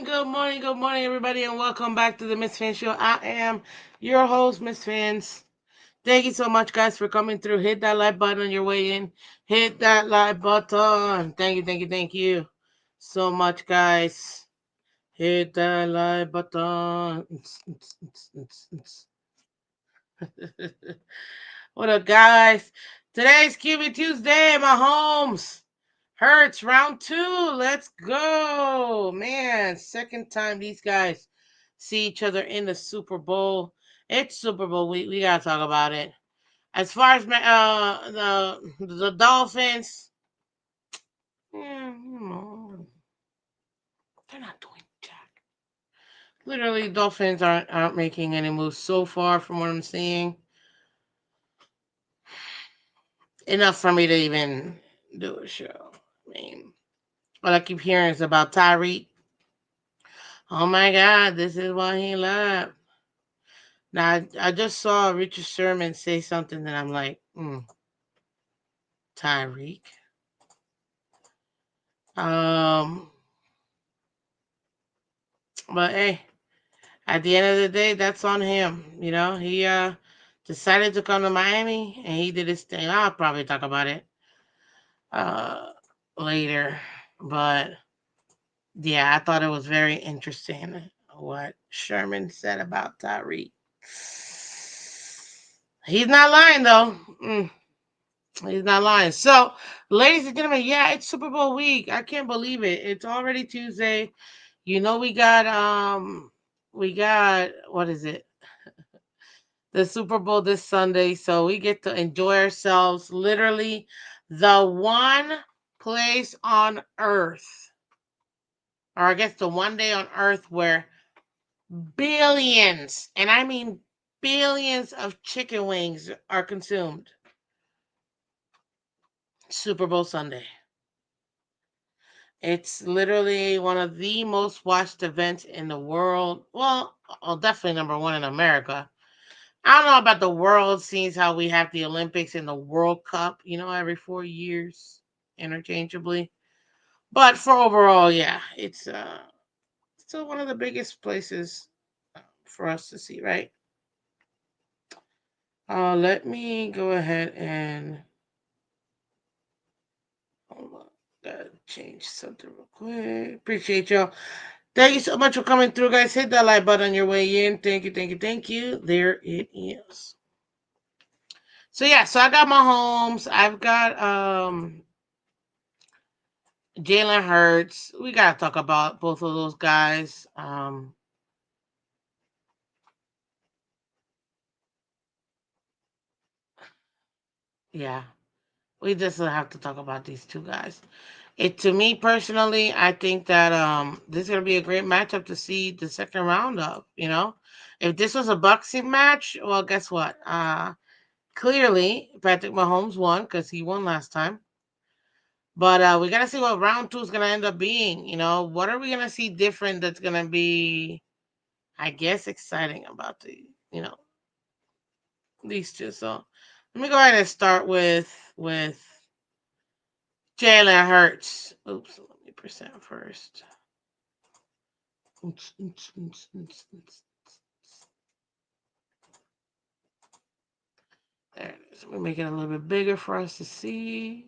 good morning, everybody, and welcome back to the Miss Phins Show. I am your host, Miss Phins. Thank you so much, guys, for coming through. Hit that like button on your way in. Hit that like button. Thank you so much, guys. Hit that like button. What up, guys? Today's QB Tuesday. Mahomes Hurts round 2. Let's go, man. Second time these guys see each other in the Super Bowl. It's Super Bowl week. We gotta talk about it. As far as the Dolphins, yeah, they're not doing jack. Literally, Dolphins aren't making any moves so far, from what I'm seeing. Enough for me to even do a show. I mean, all I keep hearing is about Tyreek. Oh my God, this is why he left. Now, I just saw Richard Sherman say something that I'm like, Tyreek. Um, but hey, at the end of the day, that's on him. He decided to come to Miami and he did his thing. I'll probably talk about it uh later. But yeah, I thought it was very interesting what Sherman said about Tyreek. He's not lying though. He's not lying. So, ladies and gentlemen, yeah, it's Super Bowl week. I can't believe it. It's already Tuesday. We got what is it? The Super Bowl this Sunday, so we get to enjoy ourselves. Literally, the one place on earth, or I guess the one day on earth where billions, and I mean billions of chicken wings are consumed. Super Bowl Sunday. It's literally one of the most watched events in the world. Well, definitely number one in America. I don't know about the world, seeing how we have the Olympics and the World Cup, every 4 years interchangeably. But for overall, yeah, it's still one of the biggest places for us to see, right? Let me go ahead and hold on. Gotta change something real quick. Appreciate y'all. Thank you so much for coming through, guys. Hit that like button on your way in. Thank you. There it is. So yeah, so I got Mahomes. I've got Jalen Hurts. We gotta talk about both of those guys. Yeah, we just have to talk about these two guys. It to me personally, I think that this is gonna be a great matchup to see the second round of. If this was a boxing match, well, guess what? Clearly Patrick Mahomes won because he won last time. But we gotta see what round two is gonna end up being. What are we gonna see different that's gonna be, I guess, exciting about you know, these two. So let me go ahead and start with Jalen Hurts. Oops, let me percent first. Oops, oops, oops, oops, oops. There it is. We're making it a little bit bigger for us to see.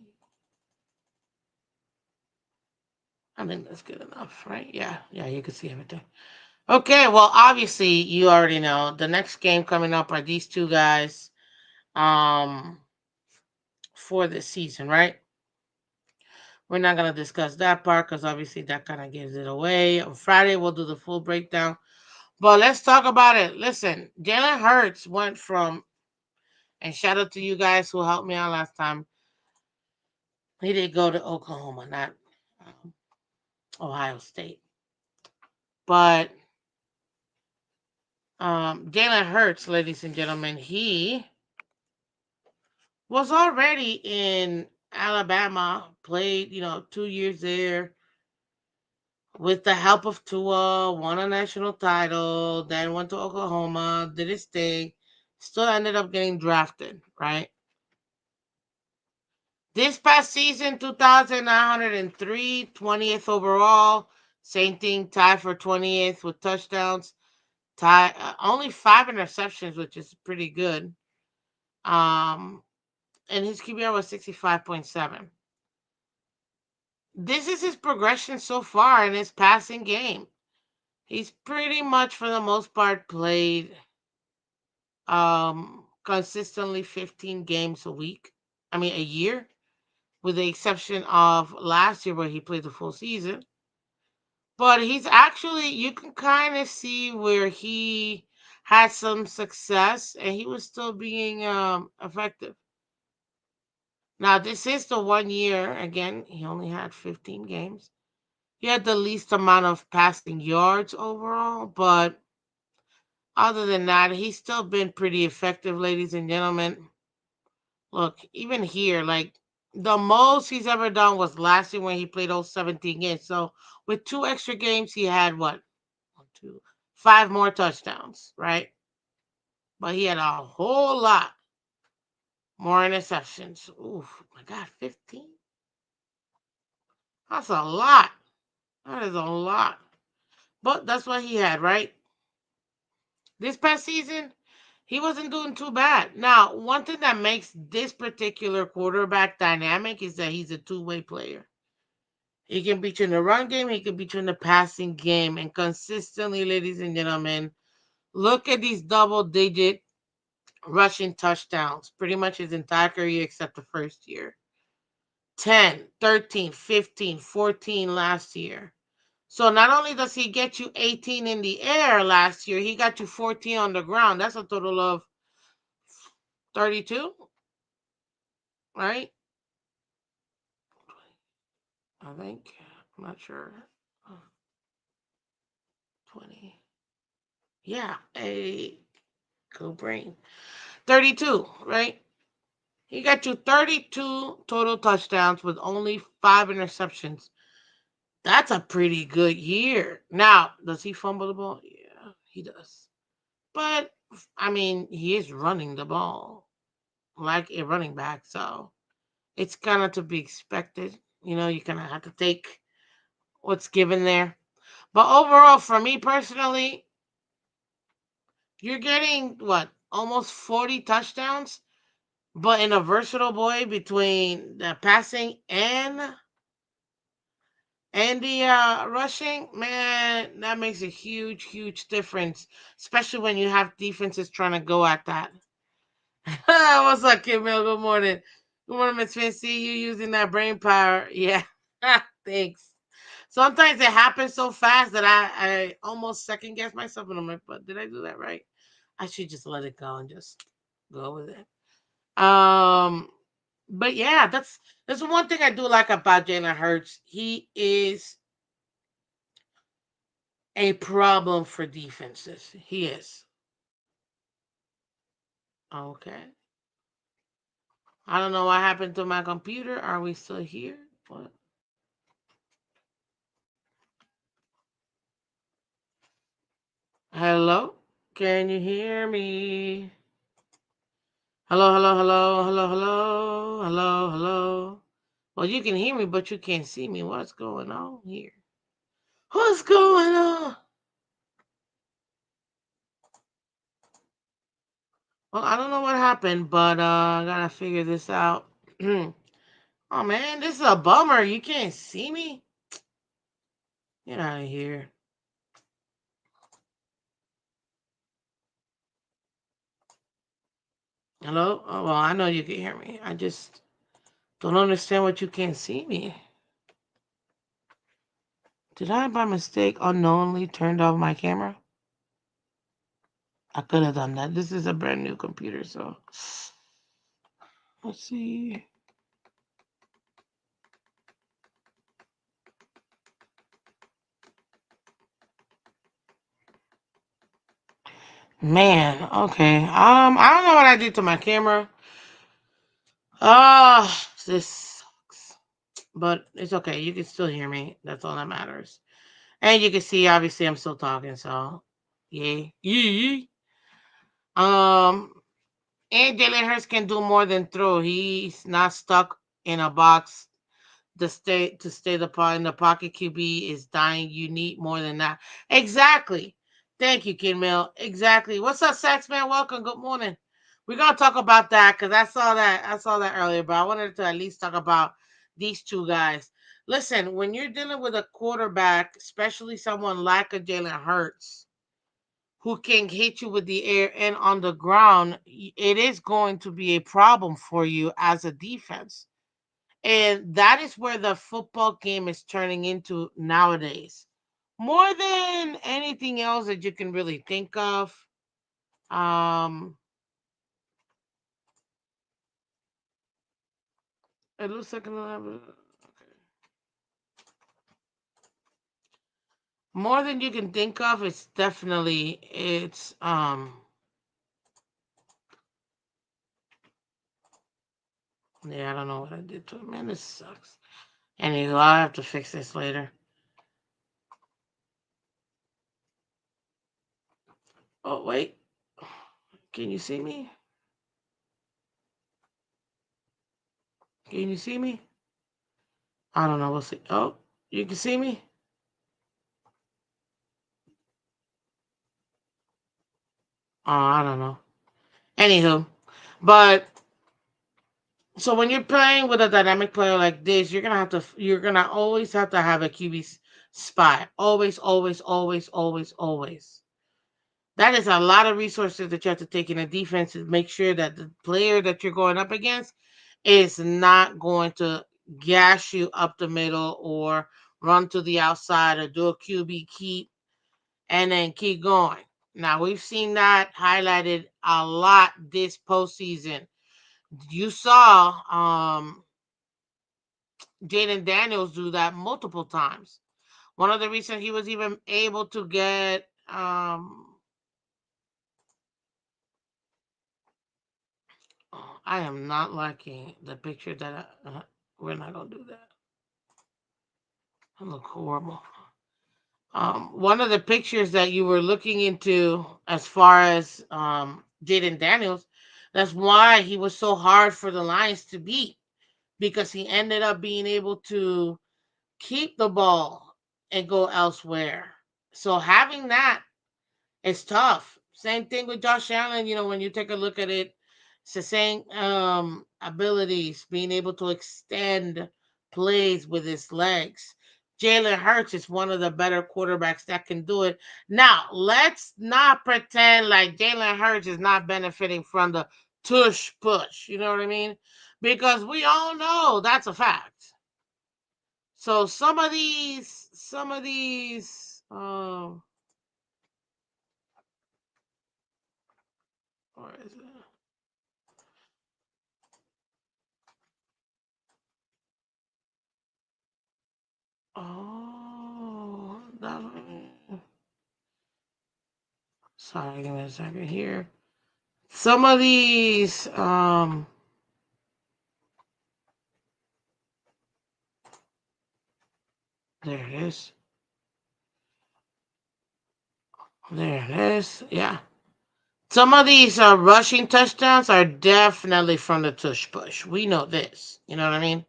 I think that's good enough, right? Yeah, you can see everything. Okay, well, obviously, you already know the next game coming up are these two guys um, for this season, right? We're not going to discuss that part because obviously that kind of gives it away. On Friday, we'll do the full breakdown. But let's talk about it. Listen, Jalen Hurts went from, and shout out to you guys who helped me out last time. He did go to Oklahoma, not um, Ohio State. But Jalen Hurts, ladies and gentlemen, he was already in Alabama, played, 2 years there with the help of Tua, won a national title, then went to Oklahoma, did his thing, still ended up getting drafted, right? This past season, 2,903, 20th overall, Same thing, tied for 20th with touchdowns. Tie only 5 interceptions, which is pretty good. Um, and his QBR was 65.7. This is his progression so far in his passing game. He's pretty much, for the most part, played consistently 15 games a week. I mean, a year, with the exception of last year where he played the full season. But he's actually, you can kind of see where he had some success and he was still being effective. Now, this is the 1 year. Again, he only had 15 games. He had the least amount of passing yards overall, but other than that, he's still been pretty effective, ladies and gentlemen. Look, even here, like the most he's ever done was last year when he played all 17 games. So with 2 extra games, he had what? One, two, 5 more touchdowns, right? But he had a whole lot more interceptions. Ooh, my God, 15? That's a lot. That is a lot. But that's what he had, right? This past season, he wasn't doing too bad. Now, one thing that makes this particular quarterback dynamic is that he's a two-way player. He can beat you in the run game, he can beat you in the passing game. And consistently, ladies and gentlemen, look at these double-digit rushing touchdowns pretty much his entire career except the first year. 10, 13, 15, 14 last year. So not only does he get you 18 in the air last year, he got you 14 on the ground. That's a total of 32, right? I think. I'm not sure. Uh, 20. Yeah, a cool brain. 32, right? He got you 32 total touchdowns with only 5 interceptions. That's a pretty good year. Now, does he fumble the ball? Yeah, he does. But, I mean, he is running the ball like a running back, so it's kind of to be expected. You kind of have to take what's given there. But overall, for me personally, you're getting what? Almost 40 touchdowns, but in a versatile boy between the passing and the rushing, man, that makes a huge, huge difference, especially when you have defenses trying to go at that. What's up, Kimil? Good morning. Good morning, Miss Phins. See you using that brain power. Yeah, thanks. Sometimes it happens so fast that I almost second guess myself, and I'm like, but did I do that right? I should just let it go and just go with it. But yeah, that's one thing I do like about Jalen Hurts. He is a problem for defenses. He is. Okay. I don't know what happened to my computer. Are we still here? What? Hello? Can you hear me? Hello, hello, hello, hello, hello, hello, hello. Well, you can hear me, but you can't see me. What's going on here? What's going on? Well, I don't know what happened, but I gotta figure this out. Oh man, this is a bummer. You can't see me? Get out of here. Hello? Oh, well, I know you can hear me. I just don't understand what you can't see me. Did I, by mistake, unknowingly turned off my camera? I could have done that. This is a brand new computer, so let's see. Man, okay. I don't know what I did to my camera. This sucks. But it's okay. You can still hear me. That's all that matters. And you can see, obviously, I'm still talking. So, yeah, yeah. Um, and Jalen Hurts can do more than throw. He's not stuck in a box to stay in the pocket. QB is dying. You need more than that. Exactly. Thank you, Kid Mill. Exactly. What's up, Sax Man? Welcome. Good morning. We're gonna talk about that because I saw that earlier, but I wanted to at least talk about these two guys. Listen, when you're dealing with a quarterback, especially someone like a Jalen Hurts, who can hit you with the air and on the ground, it is going to be a problem for you as a defense. And that is where the football game is turning into nowadays. More than anything else that you can really think of. Um, it looks like more than you can think of. Yeah, I don't know what I did to it. Man, this sucks. Anyway, I'll have to fix this later. Oh wait, can you see me? Can you see me? I don't know. We'll see. Oh, you can see me? Oh, I don't know. Anywho, but so when you're playing with a dynamic player like this, you're gonna always have to have a QB spy. Always, always, always, always, always. That is a lot of resources that you have to take in a defense to make sure that the player that you're going up against is not going to gash you up the middle or run to the outside or do a QB keep and then keep going. Now we've seen that highlighted a lot this postseason. You saw Jaden Daniels do that multiple times. One of the reasons he was even able to get oh, I am not liking the picture we're not gonna do that. I look horrible. One of the pictures that you were looking into as far as Jaden Daniels, that's why he was so hard for the Lions to beat because he ended up being able to keep the ball and go elsewhere. So having that is tough. Same thing with Josh Allen. When you take a look at it, it's the same abilities, being able to extend plays with his legs. Jalen Hurts is one of the better quarterbacks that can do it. Now, let's not pretend like Jalen Hurts is not benefiting from the tush push. You know what I mean? Because we all know that's a fact. So where is it? Oh, sorry, give me a second here. Some of these, there it is. There it is. Yeah. Some of these rushing touchdowns are definitely from the tush push. We know this. You know what I mean?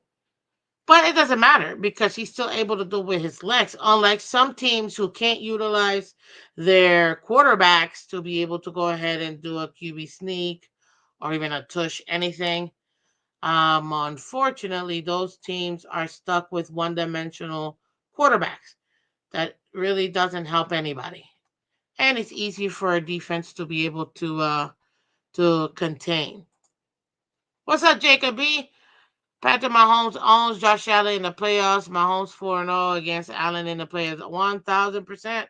But it doesn't matter because he's still able to do it with his legs. Unlike some teams who can't utilize their quarterbacks to be able to go ahead and do a QB sneak or even a tush anything. Unfortunately, those teams are stuck with one-dimensional quarterbacks. That really doesn't help anybody, and it's easy for a defense to be able to contain. What's up, Jacob B? Patrick Mahomes owns Josh Allen in the playoffs. Mahomes 4-0 against Allen in the playoffs. 1,000%.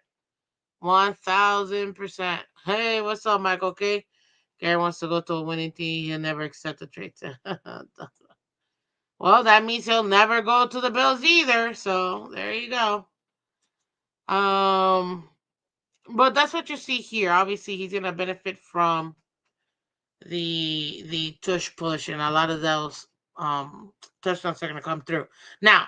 1,000%. Hey, what's up, Michael K? Gary wants to go to a winning team. He'll never accept a trade. Well, that means he'll never go to the Bills either. So there you go. Um, but that's what you see here. Obviously, he's gonna benefit from the tush push, and a lot of those touchdowns are gonna come through. Now,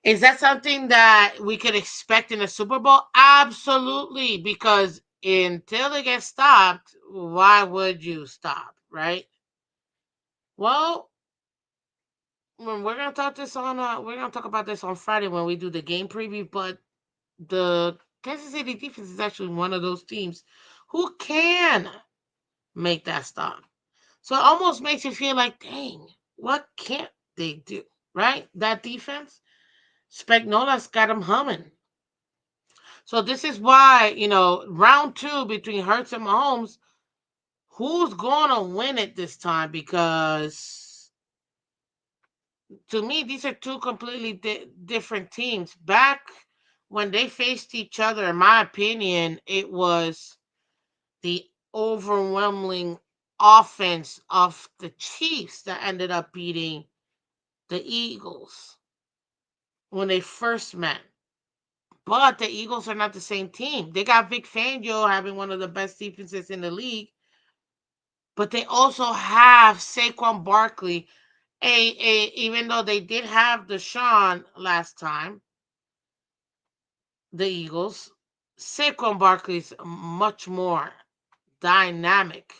is that something that we could expect in the Super Bowl? Absolutely, because until it gets stopped, why would you stop, right? Well, when we're gonna talk about this on Friday when we do the game preview. But the Kansas City defense is actually one of those teams who can make that stop. So it almost makes you feel like, dang, what can't they do? Right? That defense, Spagnola's got them humming. So this is why, round two between Hurts and Mahomes, who's going to win it this time? Because to me, these are two completely different teams. Back when they faced each other, in my opinion, it was the overwhelming offense of the Chiefs that ended up beating the Eagles when they first met. But the Eagles are not the same team. They got Vic Fangio having one of the best defenses in the league, but they also have Saquon Barkley. Even though they did have Deshaun last time, the Eagles, Saquon Barkley is a much more dynamic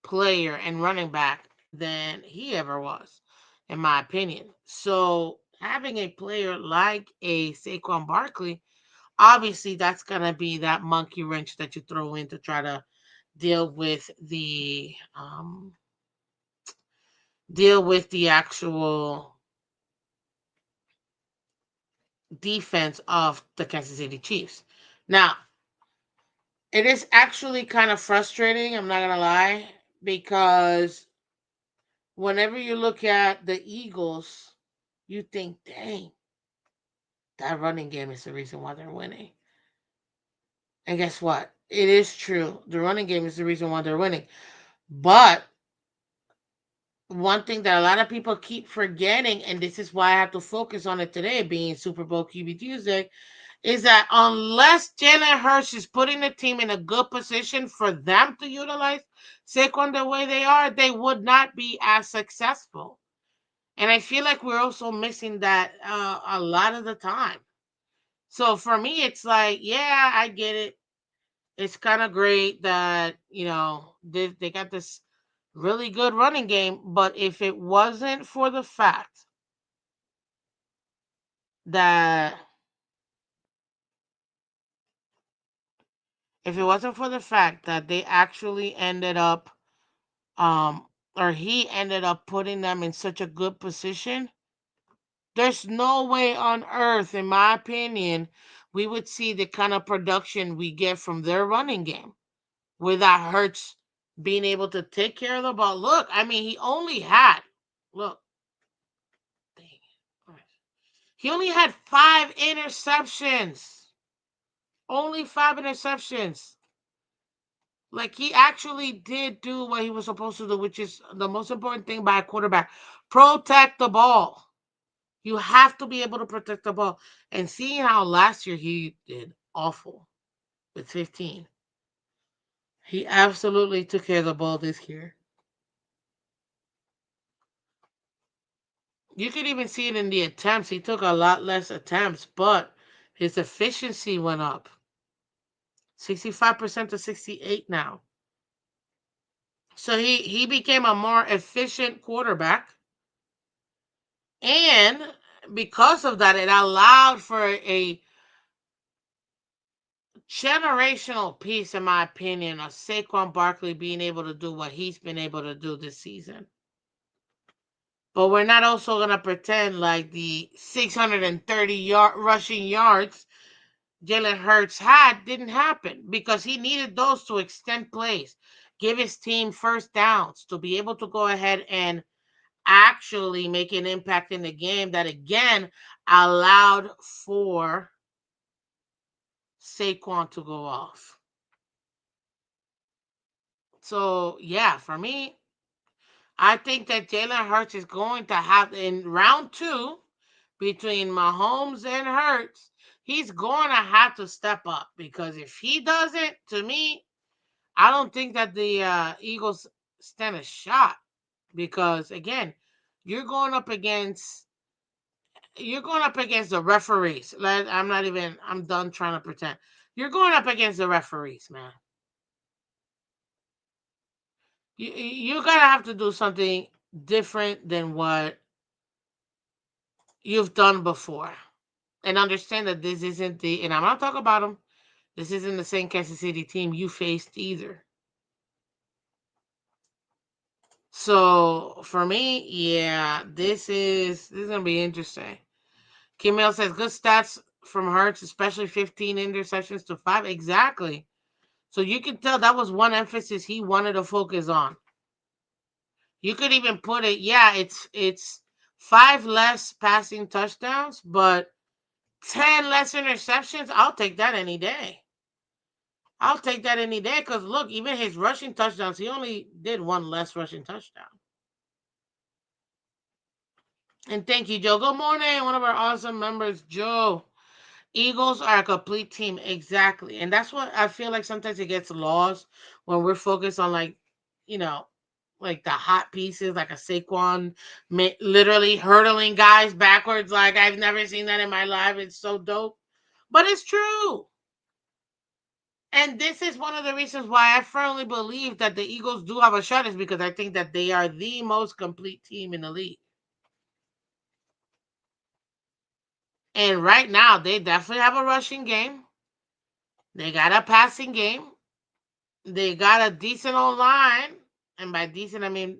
player and running back than he ever was, in my opinion. So having a player like a Saquon Barkley, obviously that's gonna be that monkey wrench that you throw in to try to deal with the actual defense of the Kansas City Chiefs. Now, it is actually kind of frustrating, I'm not gonna lie, because whenever you look at the Eagles, you think, dang, that running game is the reason why they're winning. And guess what? It is true. The running game is the reason why they're winning. But one thing that a lot of people keep forgetting, and this is why I have to focus on it today, being Super Bowl QB Tuesday, is that unless Jalen Hurts is putting the team in a good position for them to utilize Saquon the way they are, they would not be as successful. And I feel like we're also missing that a lot of the time. So for me, it's like, yeah, I get it. It's kind of great that, they got this really good running game. But that, if it wasn't for the fact that they actually ended up, um, or he ended up putting them in such a good position, there's no way on earth, in my opinion, we would see the kind of production we get from their running game without Hurts being able to take care of the ball. Look, I mean, look, dang it. He only had 5 interceptions. Only 5 interceptions. Like, he actually did do what he was supposed to do, which is the most important thing by a quarterback: protect the ball. You have to be able to protect the ball. And seeing how last year he did awful with 15, he absolutely took care of the ball this year. You could even see it in the attempts. He took a lot less attempts, but his efficiency went up 65% to 68 now. So he became a more efficient quarterback. And because of that, it allowed for a generational piece, in my opinion, of Saquon Barkley being able to do what he's been able to do this season. But we're not also going to pretend like the rushing yards Jalen Hurts had didn't happen, because he needed those to extend plays, give his team first downs, to be able to go ahead and actually make an impact in the game that again allowed for Saquon to go off. So yeah, for me, I think that Jalen Hurts is going to have, in round two between Mahomes and Hurts, he's going to have to step up, because if he doesn't, to me, I don't think that the Eagles stand a shot, because again, you're going up against the referees. I'm not even. I'm done trying to pretend. You're going up against the referees, man. You're gonna have to do something different than what you've done before. And understand that this isn't the, and I'm not talking about them, this isn't the same Kansas City team you faced either. So for me, yeah, this is gonna be interesting. Kimmel says good stats from Hurts, especially 15 interceptions to 5. Exactly. So you can tell that was one emphasis he wanted to focus on. You could even put it, yeah, it's 5 less passing touchdowns, but 10 less interceptions. I'll take that any day. I'll take that any day because look, even his rushing touchdowns, he only did one less rushing touchdown. And thank you, Joe. Good morning, one of our awesome members, Joe. Eagles are a complete team, exactly, and that's what I feel like sometimes it gets lost when we're focused on like, you know, like the hot pieces, like a Saquon, literally hurdling guys backwards. Like I've never seen that in my life. It's so dope, but it's true. And this is one of the reasons why I firmly believe that the Eagles do have a shot is because I think that they are the most complete team in the league. And right now, they definitely have a rushing game. They got a passing game. They got a decent old line. And by decent, I mean,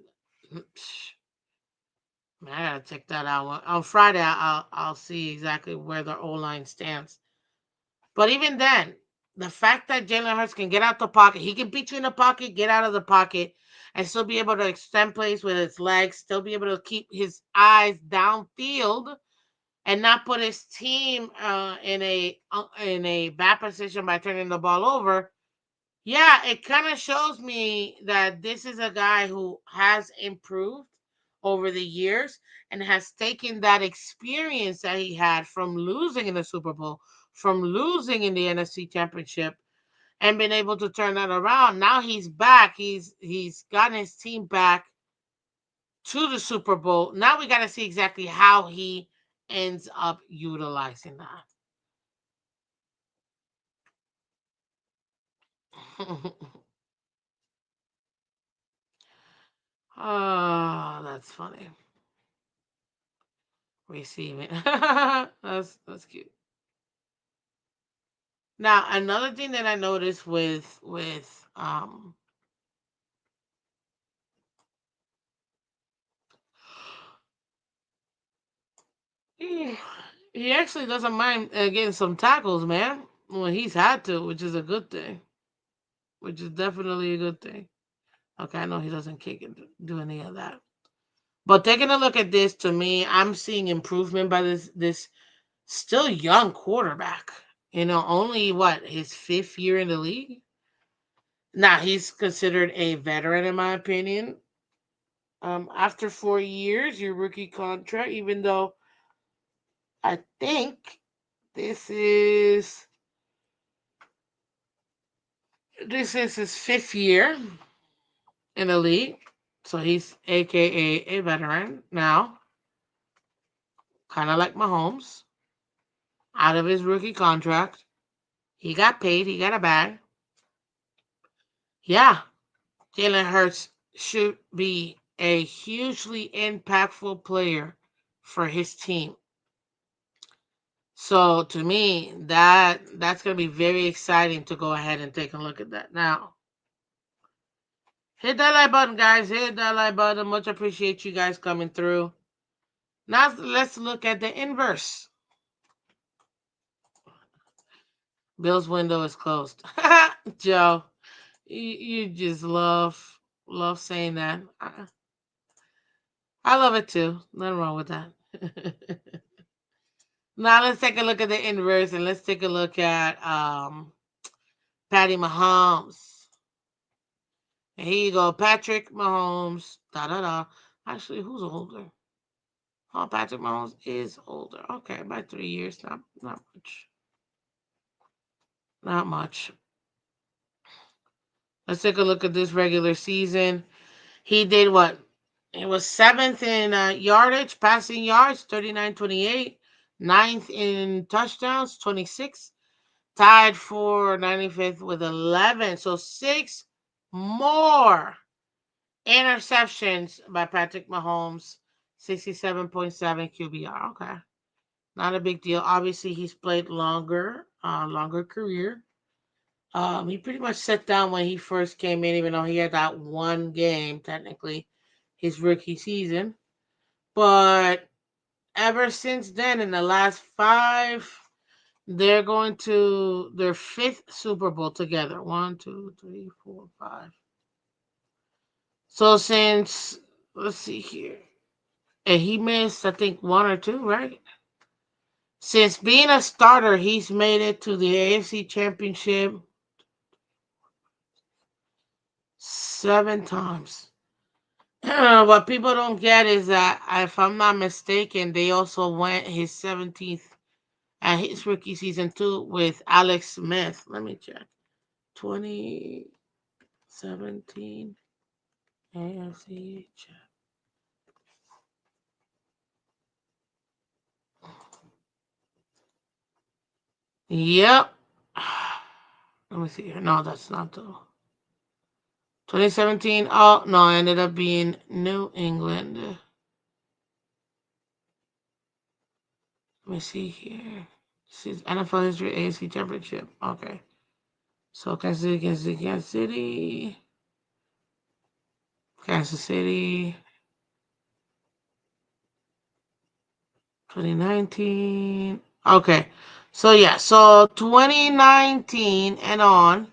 man, I gotta check that out. On Friday, I'll see exactly where the O line stands. But even then, the fact that Jalen Hurts can get out the pocket, he can beat you in the pocket, get out of the pocket, and still be able to extend plays with his legs, still be able to keep his eyes downfield, and not put his team in a bad position by turning the ball over. Yeah, it kind of shows me that this is a guy who has improved over the years and has taken that experience that he had from losing in the Super Bowl, from losing in the NFC Championship, and been able to turn that around. Now he's back. He's gotten his team back to the Super Bowl. Now we got to see exactly how he ends up utilizing that. Oh, that's funny. Receiving. That's cute. Now, another thing that I noticed with he, he actually doesn't mind getting some tackles, man. When he's had to, which is a good thing. Which is definitely a good thing. Okay, I know he doesn't kick and do any of that. But taking a look at this, to me, I'm seeing improvement by this still young quarterback. You know, only what his 5th year in the league. Now he's considered a veteran in my opinion. After 4 years, your rookie contract, even though I think this is this is his 5th year in the league, so he's AKA a veteran now, kind of like Mahomes, out of his rookie contract. He got paid. He got a bag. Yeah, Jalen Hurts should be a hugely impactful player for his team. So to me, that's gonna be very exciting to go ahead and take a look at that now. Hit that like button, guys. Hit that like button. Much appreciate you guys coming through. Now let's look at the inverse. Bill's window is closed. Joe, you just love saying that. I love it too. Nothing wrong with that. Now let's take a look at the inverse and let's take a look at Patty Mahomes. And here you go, Patrick Mahomes. Da da da. Actually, who's older? Oh, Patrick Mahomes is older. Okay, by 3 years. Not much. Not much. Let's take a look at this regular season. He did what? It was seventh in yardage, passing yards, 39-28. Ninth in touchdowns, 26. Tied for 95th with 11. So 6 more interceptions by Patrick Mahomes. 67.7 QBR. Okay. Not a big deal. Obviously, he's played longer career. He pretty much sat down when he first came in, even though he had that one game, technically, his rookie season. But ever since then, in the last five, they're going to their fifth Super Bowl together. One, two, three, four, five. So since, let's see here, and he missed, I think, one or two, right? Since being a starter, he's made it to the AFC Championship seven times. What people don't get is that, if I'm not mistaken, they also went his 17th at his rookie season too with Alex Smith. Let me check. 2017 AFC. Yep. Let me see here. No, that's not the 2017. Oh no, it ended up being New England. Let me see here. This is NFL history AFC Championship. Okay. So Kansas City, 2019. Okay. So yeah, so 2019 and on,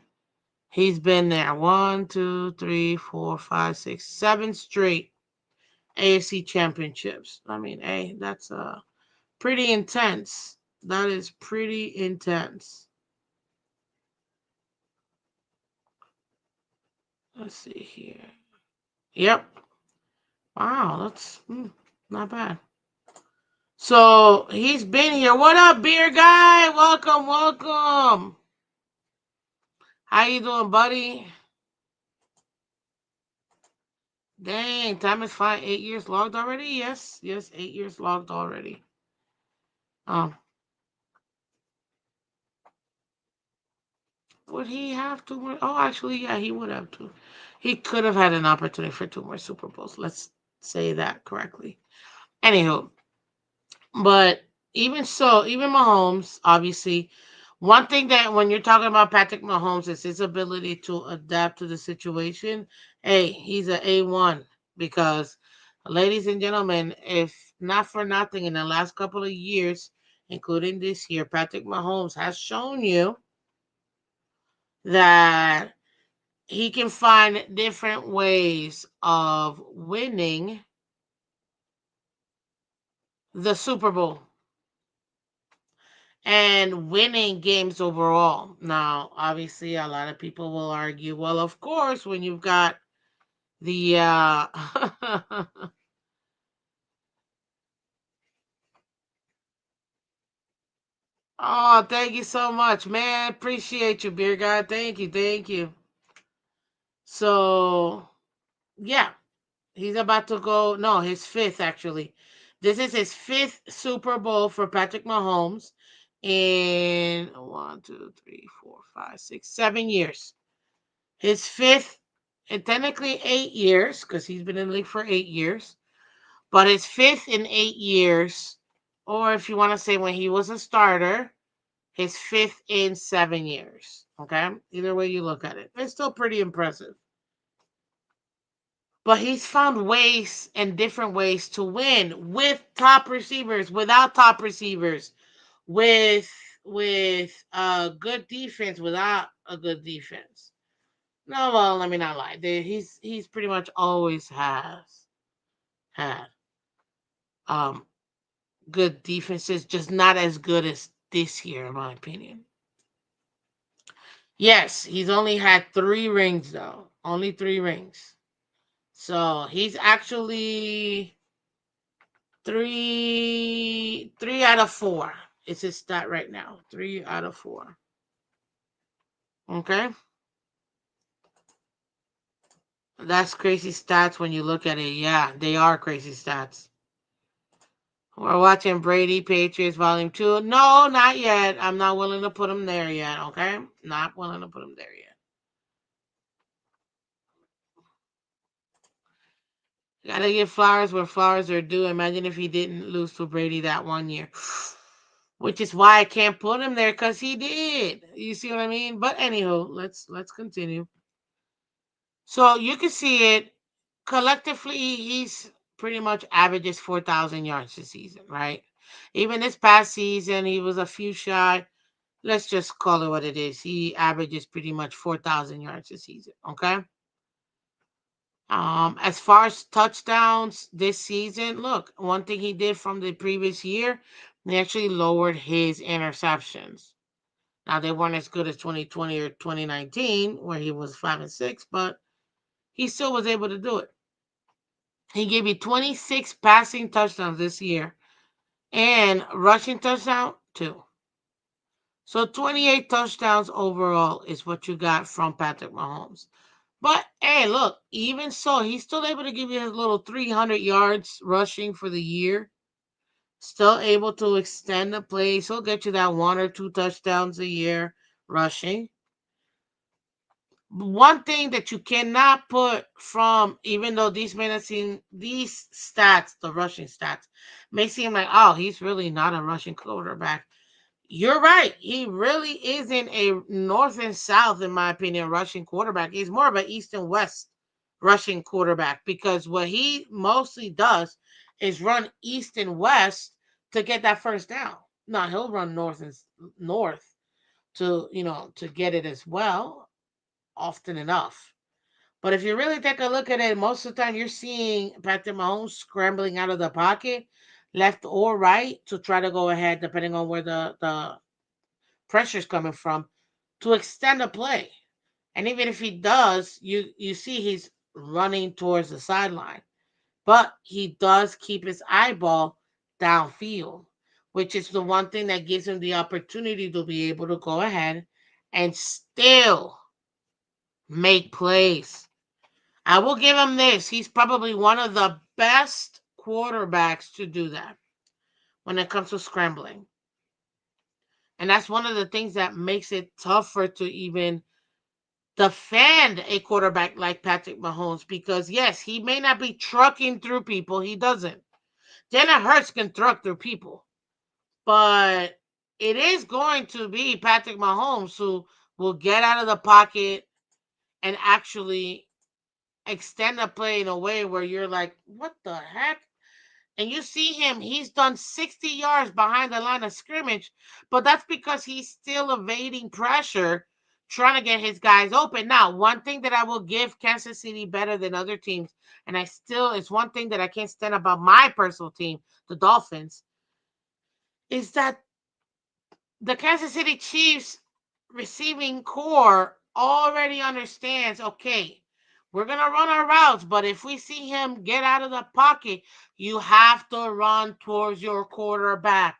he's been there. One, two, three, four, five, six, seven straight AFC championships. I mean, hey, that's pretty intense. That is pretty intense. Let's see here. Yep. Wow, that's not bad. So he's been here. What up, beer guy? Welcome, welcome. How you doing, buddy? Dang, time is flying. 8 years logged already? Yes, yes, 8 years logged already. Um, would he have two more? Oh, actually, yeah, he would have two. He could have had an opportunity for two more Super Bowls. Let's say that correctly. Anywho, but even so, even Mahomes, obviously, one thing that when you're talking about Patrick Mahomes is his ability to adapt to the situation. Hey, he's an A1 because, ladies and gentlemen, if not for nothing, in the last couple of years, including this year, Patrick Mahomes has shown you that he can find different ways of winning the Super Bowl and winning games overall. Now, obviously, a lot of people will argue, well, of course, when you've got the oh, thank you so much, man. Appreciate you, beer guy. Thank you, thank you. So, yeah, he's about to go. No, his fifth actually. This is his fifth Super Bowl for Patrick Mahomes in one, two, three, four, five, 6, 7 years. His fifth, and technically 8 years, because he's been in the league for 8 years, but his fifth in 8 years, or if you want to say when he was a starter, his fifth in 7 years. Okay? Either way you look at it, it's still pretty impressive. But he's found ways and different ways to win with top receivers, without top receivers, with good defense, without a good defense. No, well, let me not lie. He's pretty much always has had um good defenses, just not as good as this year, in my opinion. Yes, he's only had 3 rings though, only 3 rings. So he's actually three out of four. It's his stat right now. 3 out of 4. Okay, that's crazy stats when you look at it. Yeah, they are crazy stats. We're watching Brady Patriots Volume 2. No, not yet. I'm not willing to put him there yet, okay? Not willing to put him there yet. Gotta give flowers where flowers are due. Imagine if he didn't lose to Brady that one year. which is why I can't put him there because he did. You see what I mean? But anywho, let's continue. So you can see it collectively. He's pretty much averages 4,000 yards this season, right? Even this past season, he was a few shy. Let's just call it what it is. He averages pretty much 4,000 yards this season. Okay. As far as touchdowns this season, look, one thing he did from the previous year, he actually lowered his interceptions. Now they weren't as good as 2020 or 2019, where he was 5-6, but he still was able to do it. He gave you 26 passing touchdowns this year and rushing touchdown two. So 28 touchdowns overall is what you got from Patrick Mahomes. But hey, look, even so, he's still able to give you his little 300 yards rushing for the year. Still able to extend the plays. He'll get you that one or two touchdowns a year rushing. One thing that you cannot put from, even though these may not seem, these stats, the rushing stats, may seem like, oh, he's really not a rushing quarterback. You're right. He really isn't a north and south, in my opinion, rushing quarterback. He's more of an east and west rushing quarterback because what he mostly does is run east and west to get that first down. Now he'll run north and north to to get it as well, often enough. But if you really take a look at it, most of the time you're seeing Patrick Mahomes scrambling out of the pocket, left or right, to try to go ahead, depending on where the pressure's coming from, to extend a play. And even if he does, you see he's running towards the sideline. But he does keep his eyeball downfield, which is the one thing that gives him the opportunity to be able to go ahead and still make plays. I will give him this. He's probably one of the best quarterbacks to do that when it comes to scrambling. And that's one of the things that makes it tougher to even defend a quarterback like Patrick Mahomes because, yes, he may not be trucking through people. He doesn't. Jalen Hurts can truck through people. But it is going to be Patrick Mahomes who will get out of the pocket and actually extend a play in a way where you're like, what the heck? And you see him, he's done 60 yards behind the line of scrimmage, but that's because he's still evading pressure, trying to get his guys open. Now, one thing that I will give Kansas City better than other teams, and it's one thing that I can't stand about my personal team, the Dolphins, is that the Kansas City Chiefs receiving core already understands, okay, we're going to run our routes, but if we see him get out of the pocket, you have to run towards your quarterback.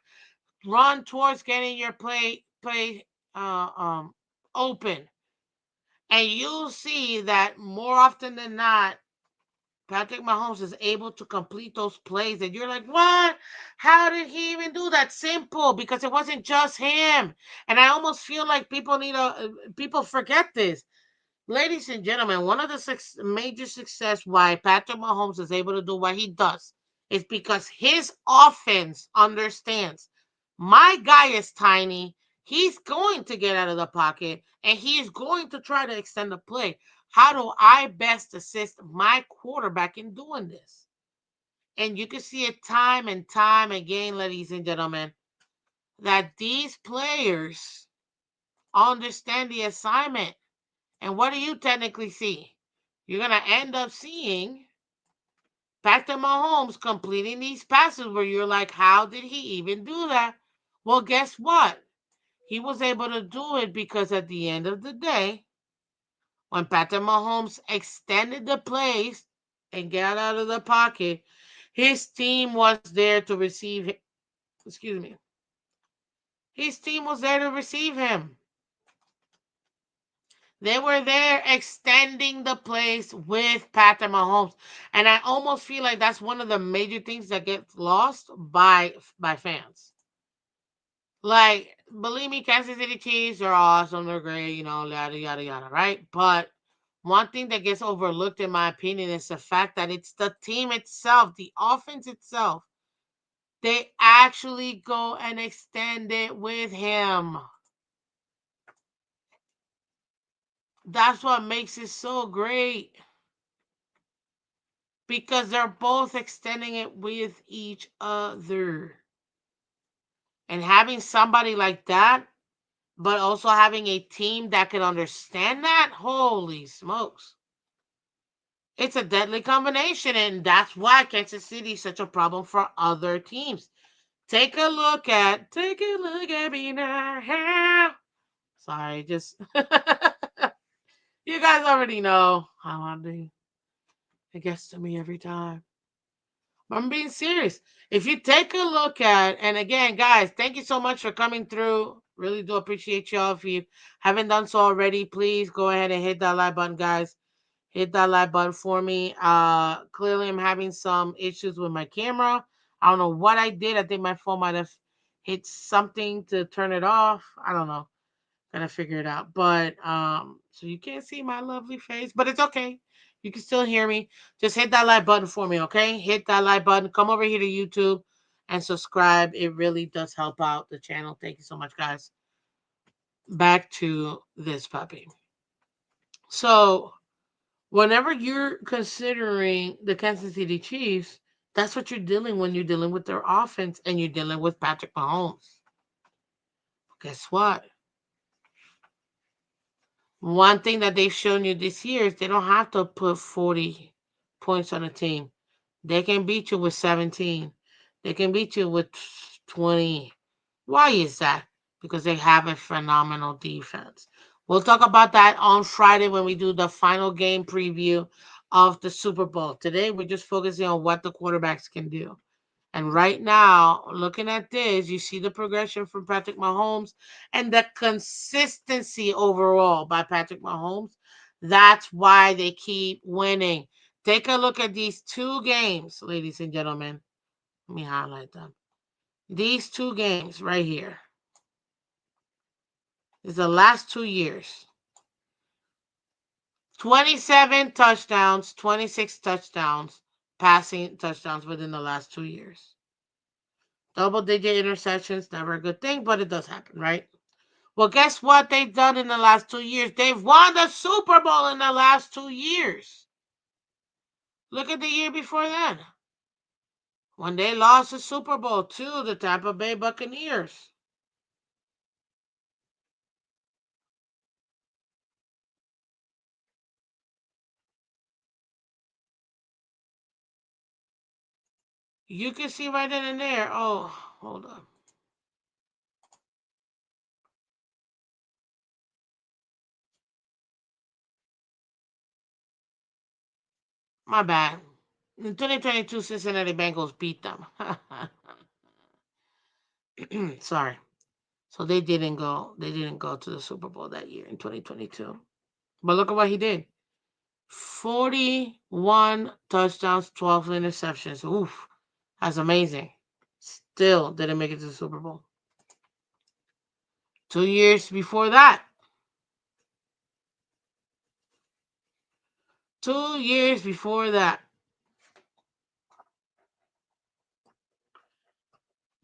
Run towards getting your play uh, um, open. And you'll see that more often than not, Patrick Mahomes is able to complete those plays, and you're like, what? How did he even do that? Simple, because it wasn't just him. And I almost feel like people forget this. Ladies and gentlemen, one of the major success why Patrick Mahomes is able to do what he does is because his offense understands. My guy is tiny. He's going to get out of the pocket and he is going to try to extend the play. How do I best assist my quarterback in doing this? And you can see it time and time again, ladies and gentlemen, that these players understand the assignment. And what do you technically see? You're going to end up seeing Patrick Mahomes completing these passes where you're like, how did he even do that? Well, guess what? He was able to do it because at the end of the day, when Patrick Mahomes extended the plays and got out of the pocket, his team was there to receive him. Excuse me. His team was there to receive him. They were there extending the plays with Patrick Mahomes. And I almost feel like that's one of the major things that gets lost by fans. Like, believe me, Kansas City Chiefs are awesome, they're great, yada yada yada, right? But one thing that gets overlooked, in my opinion, is the fact that it's the team itself, the offense itself, They actually go and extend it with him. That's what makes it so great. Because they're both extending it with each other. And having somebody like that, but also having a team that can understand that, holy smokes. It's a deadly combination, and that's why Kansas City is such a problem for other teams. Take a look at me now. Sorry, just you guys already know how I do. It gets to me every time. I'm being serious. If you take a look at, and again, guys, thank you so much for coming through. Really do appreciate y'all. If you haven't done so already, please go ahead and hit that like button, guys. Hit that like button for me. Clearly, I'm having some issues with my camera. I don't know what I did. I think my phone might have hit something to turn it off. I don't know. Gotta figure it out. But so you can't see my lovely face, but it's okay. You can still hear me. Just hit that like button for me, okay? Hit that like button. Come over here to YouTube and subscribe. It really does help out the channel. Thank you so much, guys. Back to this puppy. So whenever you're considering the Kansas City Chiefs, that's what you're dealing when you're dealing with their offense and you're dealing with Patrick Mahomes. Guess what? One thing that they've shown you this year is they don't have to put 40 points on a team. They can beat you with 17. They can beat you with 20. Why is that? Because they have a phenomenal defense. We'll talk about that on Friday when we do the final game preview of the Super Bowl. Today, we're just focusing on what the quarterbacks can do. And right now, looking at this, you see the progression from Patrick Mahomes and the consistency overall by Patrick Mahomes. That's why they keep winning. Take a look at these two games, ladies and gentlemen. Let me highlight them. These two games right here is the last 2 years. 27 touchdowns, 26 touchdowns, passing touchdowns within the last 2 years. Double digit interceptions, never a good thing, but it does happen, right? Well, guess what they've done in the last 2 years? They've won the Super Bowl in the last 2 years. Look at the year before that, when they lost the Super Bowl to the Tampa Bay Buccaneers. You can see right then and there. Oh, hold on. My bad. In 2022, Cincinnati Bengals beat them. Sorry. So they didn't go. They didn't go to the Super Bowl that year in 2022. But look at what he did. 41 touchdowns, 12 interceptions. Oof. That's amazing. Still didn't make it to the Super Bowl. 2 years before that. 2 years before that.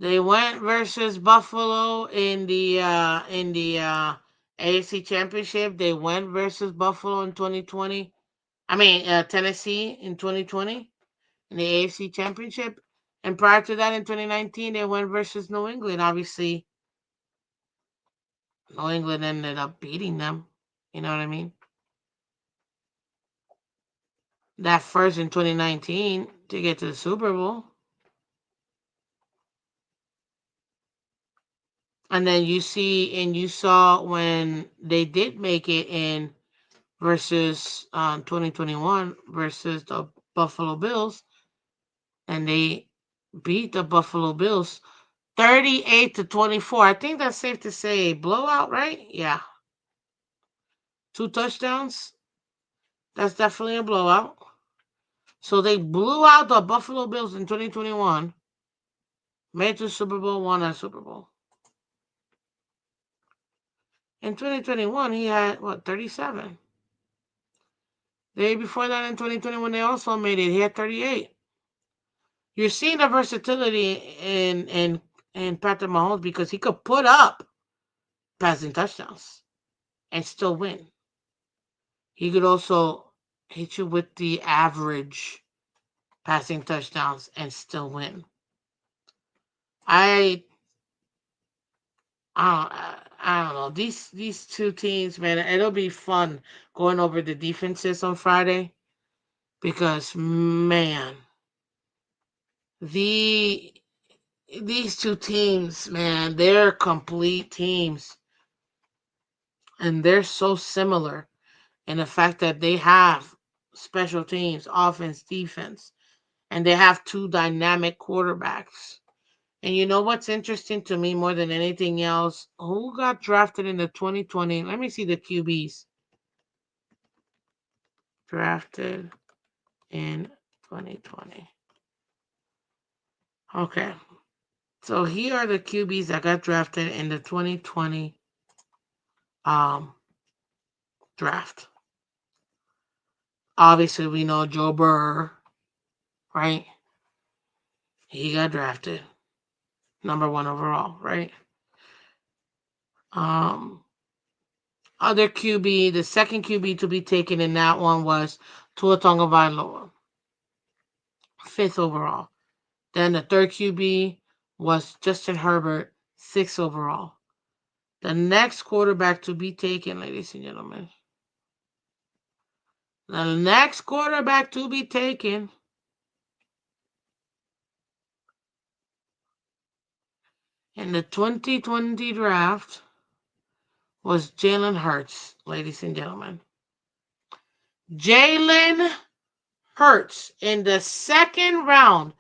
They went versus Buffalo in the AFC Championship. They went versus Buffalo in 2020. I mean Tennessee in 2020 in the AFC Championship. And prior to that in 2019, they went versus New England. Obviously, New England ended up beating them. You know what I mean? That first in 2019 to get to the Super Bowl. And then you saw when they did make it in versus 2021 versus the Buffalo Bills, and they beat the Buffalo Bills 38-24. I think that's safe to say blowout, right? Yeah, 2 touchdowns. That's definitely a blowout. So they blew out the Buffalo Bills in 2021, made to Super Bowl, won that Super Bowl. In 2021, he had, what, 37? The year before that, in 2021, they also made it. He had 38. You're seeing the versatility in Patrick Mahomes because he could put up passing touchdowns and still win. He could also hit you with the average passing touchdowns and still win. I I don't know these two teams, man. It'll be fun going over the defenses on Friday because man, the these two teams, man, they're complete teams and they're so similar in the fact that they have special teams, offense, defense, and they have two dynamic quarterbacks. And you know what's interesting to me more than anything else? Who got drafted in the 2020? Let me see the QBs drafted in 2020. Okay. So here are the QBs that got drafted in the 2020 um, draft. Obviously, we know Joe Burr, right? He got drafted number one overall, right? Um, Other QB, the second QB to be taken in that one was Tua Tagovailoa, fifth overall. Then the third QB was Justin Herbert, sixth overall. The next quarterback to be taken, ladies and gentlemen, the next quarterback to be taken in the 2020 draft was Jalen Hurts, ladies and gentlemen. Jalen Hurts in the second round,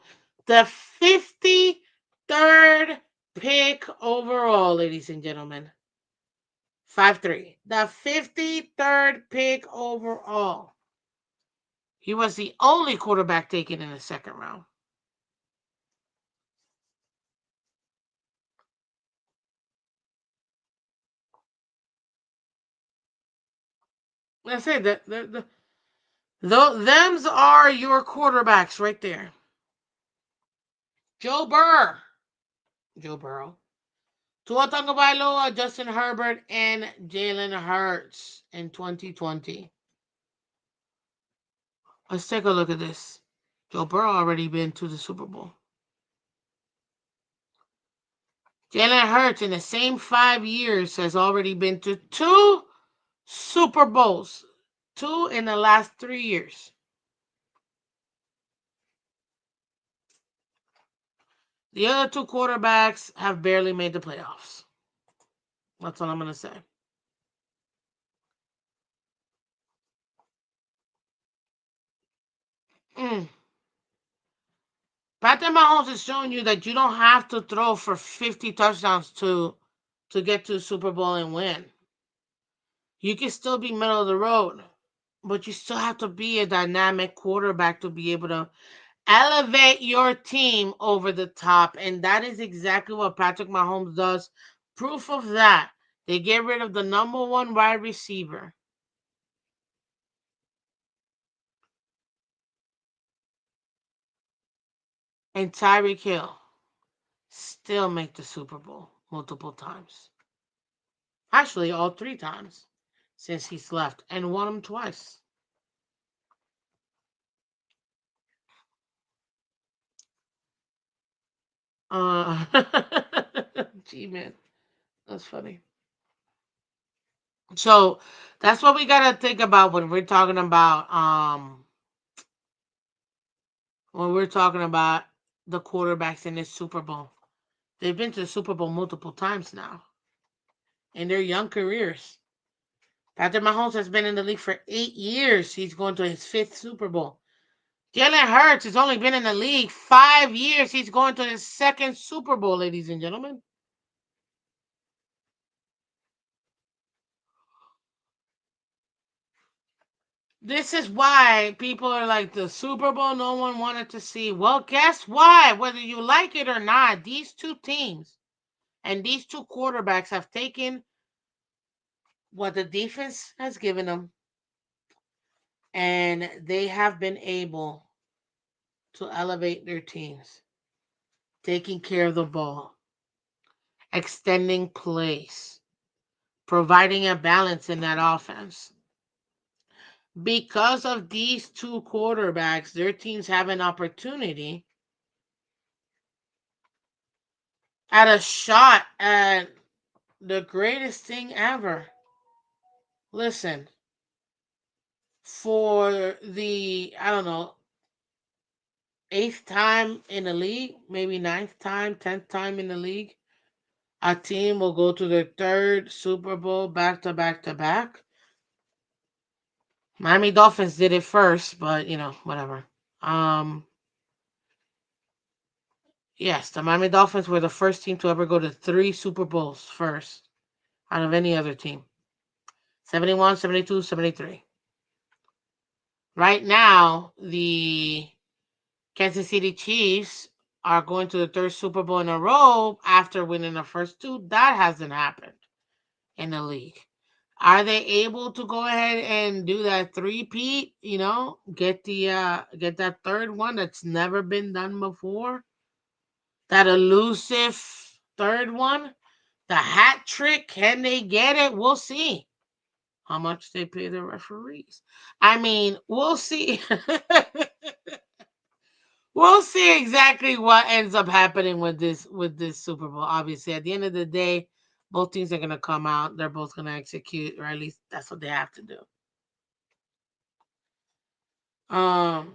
the 53rd pick overall, ladies and gentlemen. 5-3. The 53rd pick overall. He was the only quarterback taken in the second round. That's it. Them's are your quarterbacks right there. Joe Burr. Joe Burrow. Tua Tagovailoa, Justin Herbert, and Jalen Hurts in 2020. Let's take a look at this. Joe Burrow already been to the Super Bowl. Jalen Hurts in the same 5 years has already been to two Super Bowls. Two in the last 3 years. The other two quarterbacks have barely made the playoffs. That's all I'm going to say. Mm. Patrick Mahomes is showing you that you don't have to throw for 50 touchdowns to get to the Super Bowl and win. You can still be middle of the road, but you still have to be a dynamic quarterback to be able to elevate your team over the top. And that is exactly what Patrick Mahomes does. Proof of that, they get rid of the number one wide receiver and Tyreek Hill still make the Super Bowl multiple times. Actually, all three times since he's left and won them twice. Uh, gee, man, that's funny. So that's what we gotta think about when we're talking about the quarterbacks in this Super Bowl. They've been to the Super Bowl multiple times now in their young careers. Patrick Mahomes has been in the league for 8 years. He's going to his fifth Super Bowl. Jalen Hurts has only been in the league 5 years. He's going to his second Super Bowl, ladies and gentlemen. This is why people are like the Super Bowl no one wanted to see. Well, guess why? Whether you like it or not, these two teams and these two quarterbacks have taken what the defense has given them and they have been able to elevate their teams, taking care of the ball, extending plays, providing a balance in that offense. Because of these two quarterbacks, their teams have an opportunity at a shot at the greatest thing ever. Listen, for the, I don't know, eighth time in the league, maybe ninth time, 10th time in the league, a team will go to their third Super Bowl back to back to back. Miami Dolphins did it first, but whatever. Um, yes, the Miami Dolphins were the first team to ever go to three Super Bowls first out of any other team. 71, 72, 73. Right now, the Kansas City Chiefs are going to the third Super Bowl in a row after winning the first two. That hasn't happened in the league. Are they able to go ahead and do that three-peat? Get that third one that's never been done before? That elusive third one? The hat trick? Can they get it? We'll see how much they pay the referees. I mean, we'll see. We'll see exactly what ends up happening with this Super Bowl. Obviously, at the end of the day, both teams are gonna come out. They're both gonna execute, or at least that's what they have to do. Um,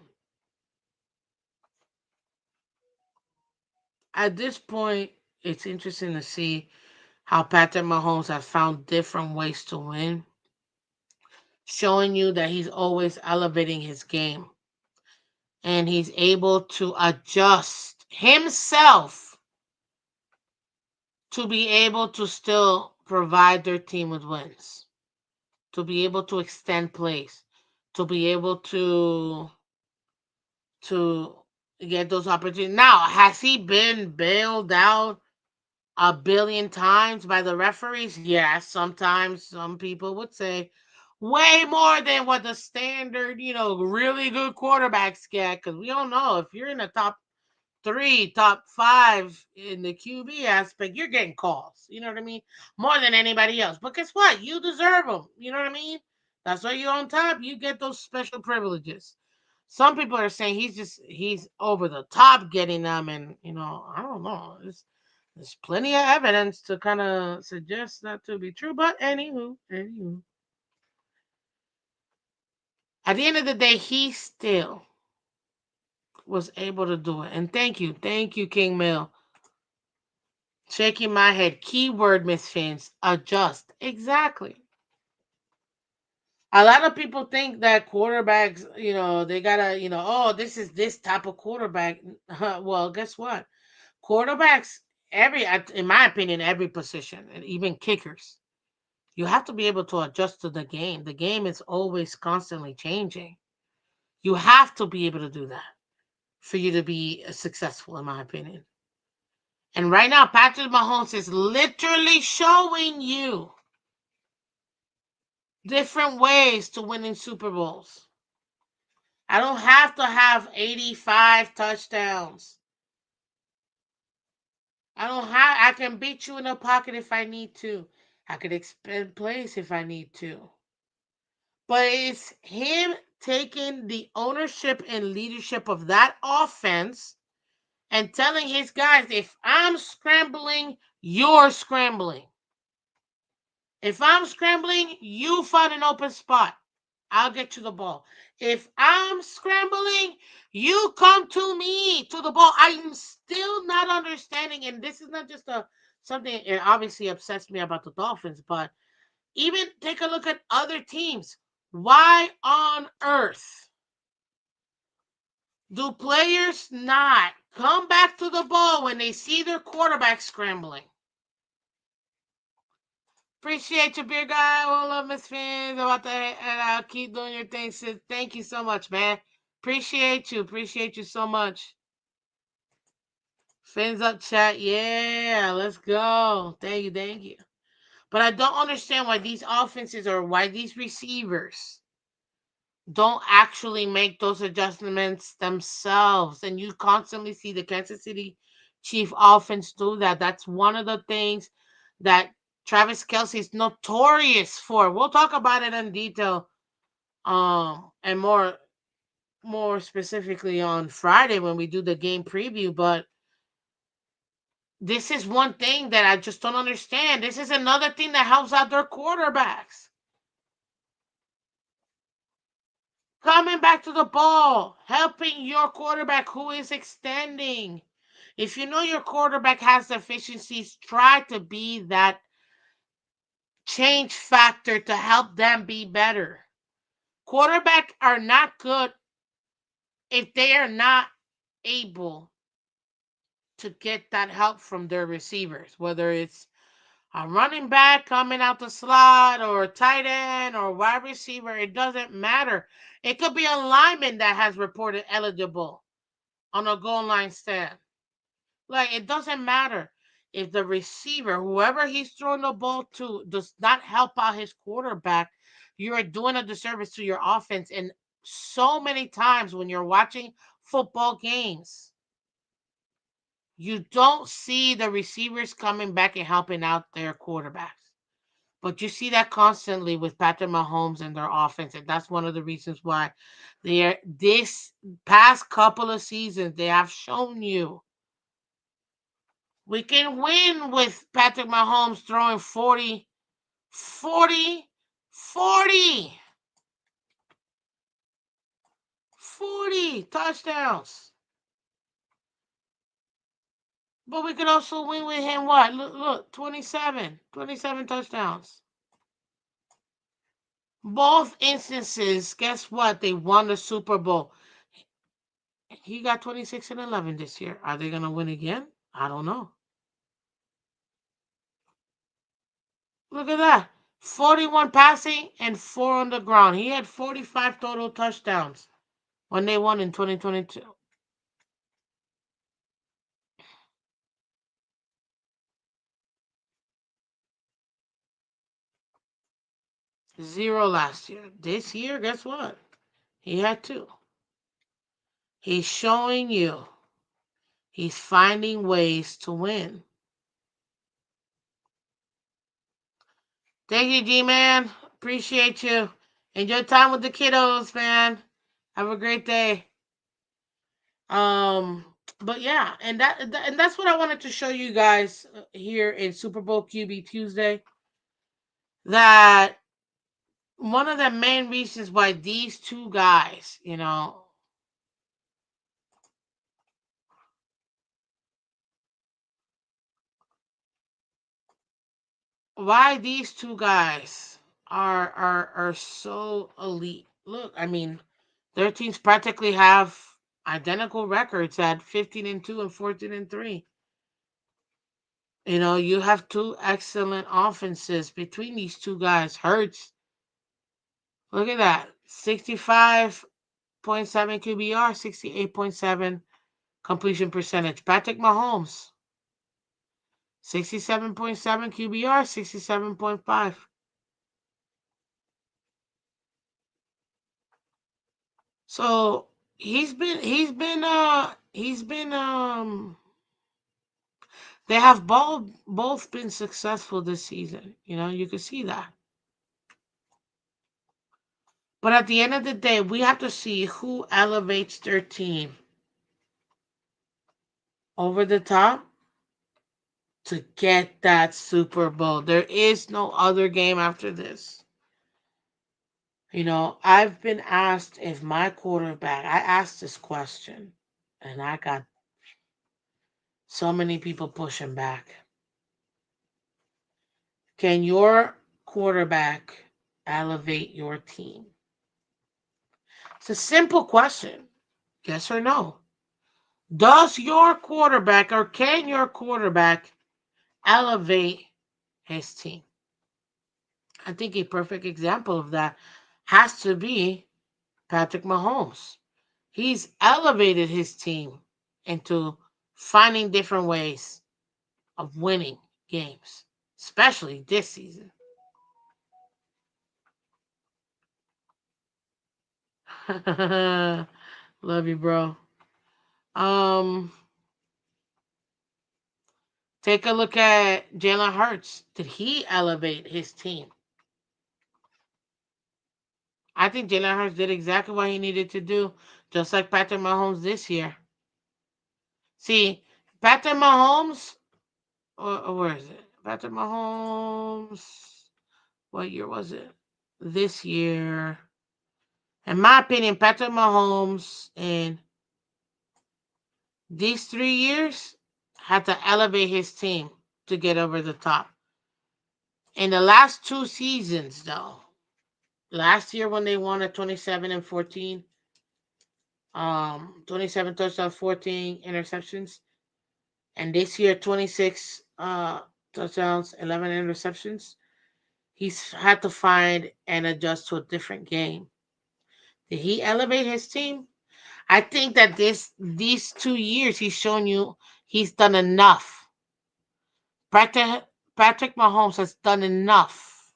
at this point, it's interesting to see how Patrick Mahomes has found different ways to win, showing you that he's always elevating his game and he's able to adjust himself to be able to still provide their team with wins, to be able to extend plays, to be able to get those opportunities. Now, has he been bailed out a billion times by the referees? Yes, sometimes some people would say way more than what the standard, really good quarterbacks get. Because we all know if you're in the top three, top five in the QB aspect, you're getting calls. You know what I mean? More than anybody else. But guess what? You deserve them. You know what I mean? That's why you're on top. You get those special privileges. Some people are saying he's over the top getting them, and I don't know. There's plenty of evidence to kind of suggest that to be true. But anywho, at the end of the day, he still was able to do it. And thank you, King Mill. Shaking my head. Keyword, Miss Fins. Adjust. Exactly. A lot of people think that quarterbacks, they gotta, oh, this is this type of quarterback. Well, guess what? Quarterbacks, in my opinion, every position, and even kickers, you have to be able to adjust to the game. The game is always constantly changing. You have to be able to do that for you to be successful, in my opinion. And right now, Patrick Mahomes is literally showing you different ways to winning Super Bowls. I don't have to have 85 touchdowns. I can beat you in the pocket if I need to. I could expend plays if I need to. But it's him taking the ownership and leadership of that offense and telling his guys, if I'm scrambling, you're scrambling. If I'm scrambling, you find an open spot. I'll get you the ball. If I'm scrambling, you come to me to the ball. I'm still not understanding, and this is not just something it obviously upsets me about the Dolphins, but even take a look at other teams. Why on earth do players not come back to the ball when they see their quarterback scrambling? Appreciate you, beer guy. Well, love Miss Phins about that, and I'll keep doing your thing, sis. Thank you so much, man. Appreciate you. Appreciate you so much. Fins up chat. Yeah, let's go. Thank you, thank you. But I don't understand why these offenses or why these receivers don't actually make those adjustments themselves. And you constantly see the Kansas City Chief offense do that. That's one of the things that Travis Kelsey is notorious for. We'll talk about it in detail, and more specifically on Friday when we do the game preview. But this is one thing that I just don't understand. This is another thing that helps out their quarterbacks. Coming back to the ball, helping your quarterback who is extending. If you know your quarterback has deficiencies, try to be that change factor to help them be better. Quarterbacks are not good if they are not able to get that help from their receivers, whether it's a running back coming out the slot or a tight end or wide receiver. It doesn't matter. It could be a lineman that has reported eligible on a goal line stand. Like, it doesn't matter if the receiver, whoever he's throwing the ball to, does not help out his quarterback. You're doing a disservice to your offense. And so many times when you're watching football games, you don't see the receivers coming back and helping out their quarterbacks. But you see that constantly with Patrick Mahomes and their offense, and that's one of the reasons why they are this past couple of seasons they have shown you we can win with Patrick Mahomes throwing 40 40 touchdowns. But we could also win with him what? Look, 27 touchdowns. Both instances, guess what? They won the Super Bowl. He got 26 and 11 this year. Are they going to win again? I don't know. Look at that. 41 passing and 4 on the ground. He had 45 total touchdowns when they won in 2022. Zero last year. This year, guess what? He had 2. He's showing you he's finding ways to win. Thank you, G Man. Appreciate you. Enjoy time with the kiddos, man. Have a great day. Um, but yeah, and that's what I wanted to show you guys here in Super Bowl QB Tuesday. That one of the main reasons why these two guys, why these two guys are so elite. Look, I mean, their teams practically have identical records at 15-2 and 14-3. You have two excellent offenses between these two guys. Hurts, look at that. 65.7 QBR, 68.7 completion percentage. Patrick Mahomes, 67.7 QBR, 67.5. So he's been they have both been successful this season. You can see that. But at the end of the day, we have to see who elevates their team over the top to get that Super Bowl. There is no other game after this. I've been asked if my quarterback, I asked this question and I got so many people pushing back. Can your quarterback elevate your team? It's a simple question. Yes or no? Does your quarterback or can your quarterback elevate his team? I think a perfect example of that has to be Patrick Mahomes. He's elevated his team into finding different ways of winning games, especially this season. Love you, bro. Um, take a look at Jalen Hurts. Did he elevate his team? I think Jalen Hurts did exactly what he needed to do, just like Patrick Mahomes this year. See, Patrick Mahomes, or where is it? Patrick Mahomes, what year was it? This year. In my opinion, Patrick Mahomes in these 3 years had to elevate his team to get over the top. In the last two seasons, though, last year when they won at 27 and 14, 27 touchdowns, 14 interceptions, and this year 26 touchdowns, 11 interceptions. He's had to find and adjust to a different game. Did he elevate his team? I think that these 2 years he's shown you he's done enough. Patrick Mahomes has done enough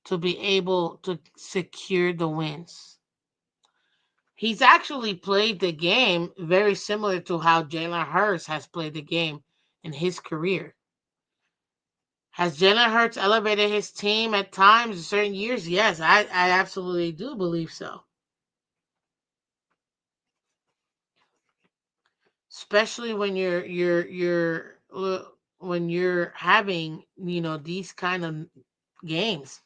to be able to secure the wins. He's actually played the game very similar to how Jalen Hurts has played the game in his career. Has Jalen Hurts elevated his team at times in certain years? Yes, I absolutely do believe so. Especially when when you're having, these kind of games.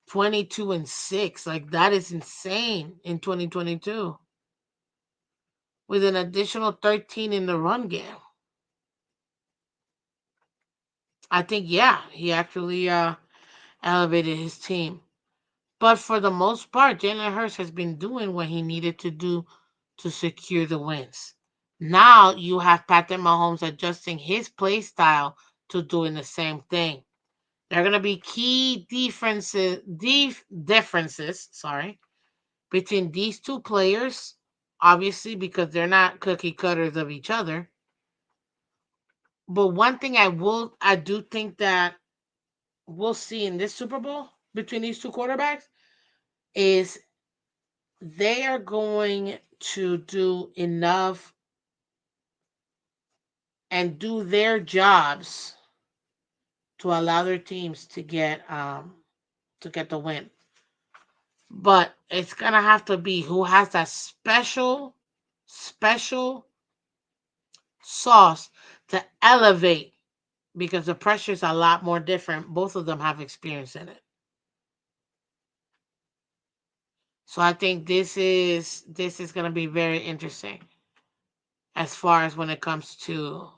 22-6. Like that is insane in 2022 with an additional 13 in the run game. I think yeah, he actually elevated his team. But for the most part, Jalen Hurts has been doing what he needed to do to secure the wins. Now you have Patrick Mahomes adjusting his play style to doing the same thing. There are going to be key differences, sorry, between these two players, obviously because they're not cookie cutters of each other. But one thing I do think that we'll see in this Super Bowl between these two quarterbacks is they are going to do enough and do their jobs to allow their teams to get the win. But it's gonna have to be who has that special sauce to elevate because the pressure is a lot more different. Both of them have experience in it. So I think this is going to be very interesting as far as when it comes to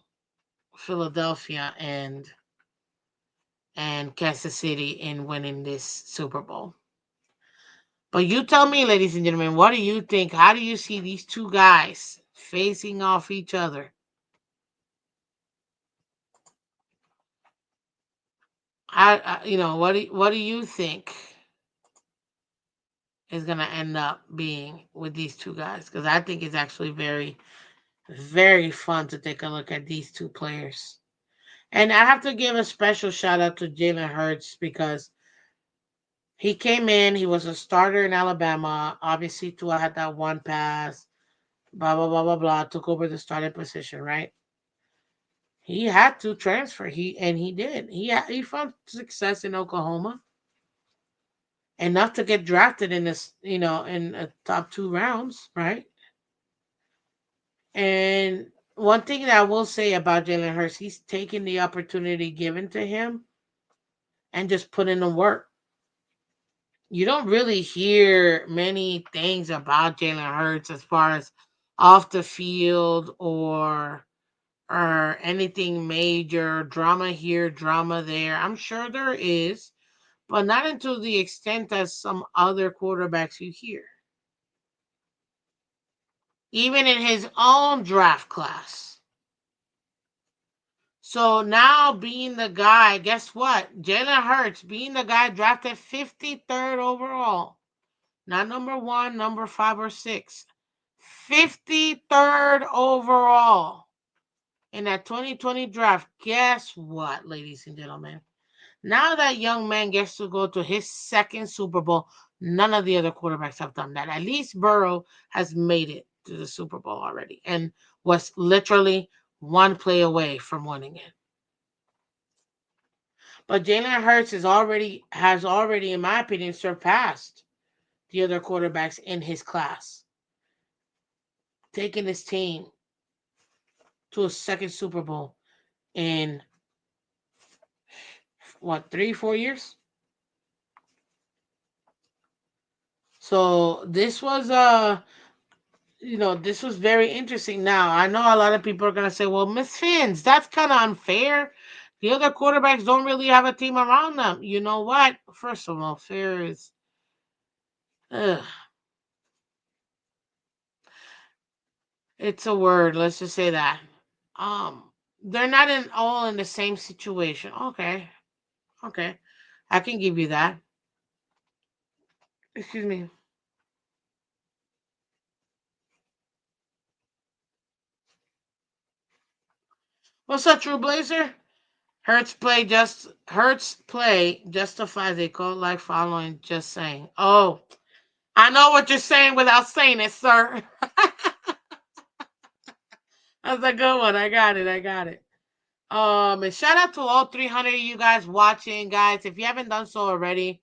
Philadelphia and Kansas City in winning this Super Bowl. But you tell me, ladies and gentlemen, what do you think? How do you see these two guys facing off each other? What do you think is going to end up being with these two guys? Because I think it's actually very, very fun to take a look at these two players. And I have to give a special shout out to Jalen Hurts because he came in, he was a starter in Alabama. Obviously, Tua had that one pass, blah, blah, blah, blah, blah, took over the starting position, right? He had to transfer. He did. He found success in Oklahoma enough to get drafted in this, in the top 2 rounds, right? And one thing that I will say about Jalen Hurts, he's taking the opportunity given to him and just put in the work. You don't really hear many things about Jalen Hurts as far as off the field or anything major, drama here, drama there. I'm sure there is, but not to the extent as some other quarterbacks you hear. Even in his own draft class. So now being the guy, guess what? Jalen Hurts being the guy drafted 53rd overall. Not number one, number five, or six. 53rd overall in that 2020 draft. Guess what, ladies and gentlemen? Now that young man gets to go to his second Super Bowl. None of the other quarterbacks have done that. At least Burrow has made it to the Super Bowl already and was literally one play away from winning it. But Jalen Hurts has already, in my opinion, surpassed the other quarterbacks in his class, taking his team to a second Super Bowl in what 3 4 years. So this was very interesting. Now I know a lot of people are gonna say, "Well, Miss Fins, that's kind of unfair. The other quarterbacks don't really have a team around them." You know what? First of all, fair is, ugh, it's a word. Let's just say that. They're not all in the same situation. Okay, okay, I can give you that. Excuse me. What's up, True Blazer? Hertz play justifies a cult like following. Just saying. Oh, I know what you're saying without saying it, sir. That's a good one. I got it. I got it. And shout out to all 300 of you guys watching, guys. If you haven't done so already,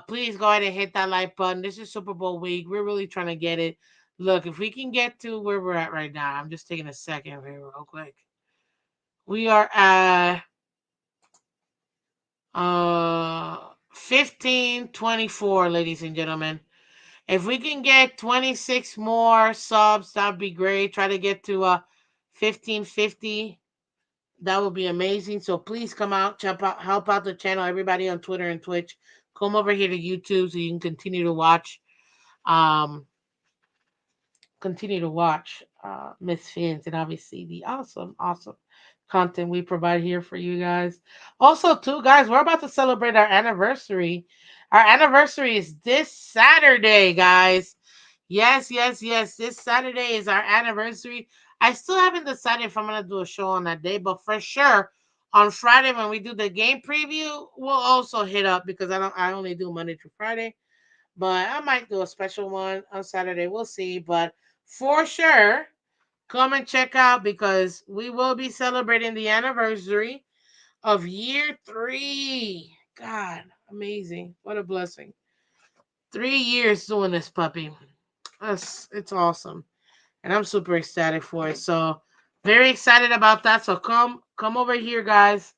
please go ahead and hit that like button. This is Super Bowl week. We're really trying to get it. Look, if we can get to where we're at right now, I'm just taking a second here, real quick. We are at 1524, ladies and gentlemen. If we can get 26 more subs, that'd be great. Try to get to 1550. That would be amazing. So please come out, help out the channel. Everybody on Twitter and Twitch, come over here to YouTube so you can um, continue to watch Miss Fins and obviously the awesome content we provide here for you guys. Also, too, guys, we're about to celebrate our anniversary. Our anniversary is this Saturday, guys. Yes, yes, yes. This Saturday is our anniversary. I still haven't decided if I'm gonna do a show on that day, but for sure on Friday when we do the game preview, we'll also hit up because I only do Monday through Friday. But I might do a special one on Saturday. We'll see. But for sure, come and check out because we will be celebrating the anniversary of year 3. God, amazing. What a blessing. 3 years doing this puppy. It's awesome. And I'm super ecstatic for it. So very excited about that. So come over here, guys,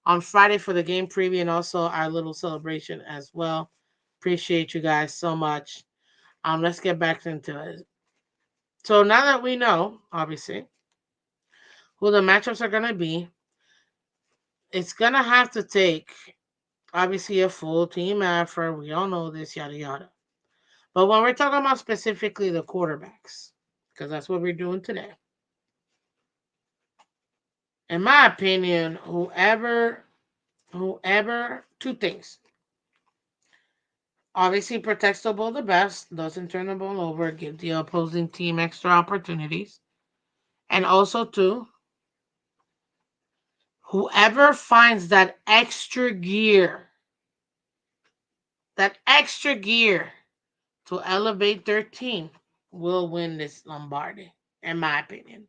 on Friday for the game preview and also our little celebration as well. Appreciate you guys so much. Let's get back into it. So now that we know, obviously, who the matchups are gonna be, it's gonna have to take obviously a full team effort. We all know this, yada yada. But when we're talking about specifically the quarterbacks, because that's what we're doing today, in my opinion, whoever, two things. Obviously protects the ball the best, doesn't turn the ball over, give the opposing team extra opportunities. And also too, whoever finds that extra gear to elevate their team will win this Lombardi, in my opinion.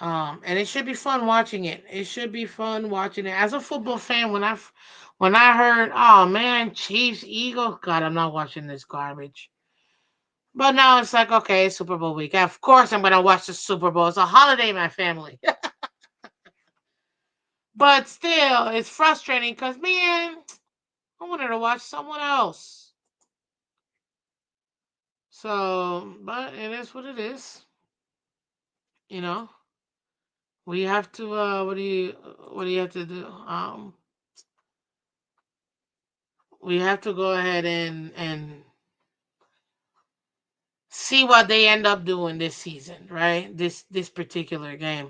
And it should be fun watching it. It should be fun watching it. As a football fan, when I heard, oh man, Chiefs, Eagles, God, I'm not watching this garbage. But now it's like, okay, it's Super Bowl week. Of course, I'm gonna watch the Super Bowl. It's a holiday in my family. But still, it's frustrating because man, I wanted to watch someone else. So, but it is what it is. You know, we have to. What do you have to do? We have to go ahead and see what they end up doing this season, right? This particular game.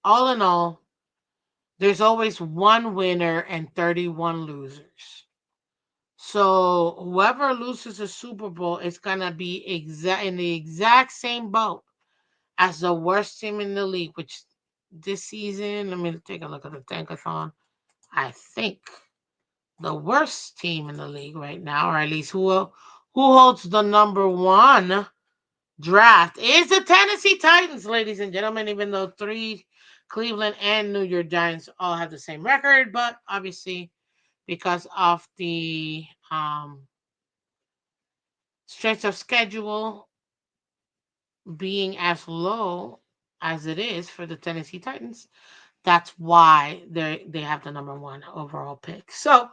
All in all, there's always one winner and 31 losers. So whoever loses the Super Bowl is gonna be in the exact same boat as the worst team in the league, which this season. Let me take a look at the tankathon. I think the worst team in the league right now, or at least who holds the number one draft, is the Tennessee Titans, ladies and gentlemen. Even though three Cleveland and New York Giants all have the same record, but obviously because of the strength of schedule being as low as it is for the Tennessee Titans, that's why they have the number one overall pick. So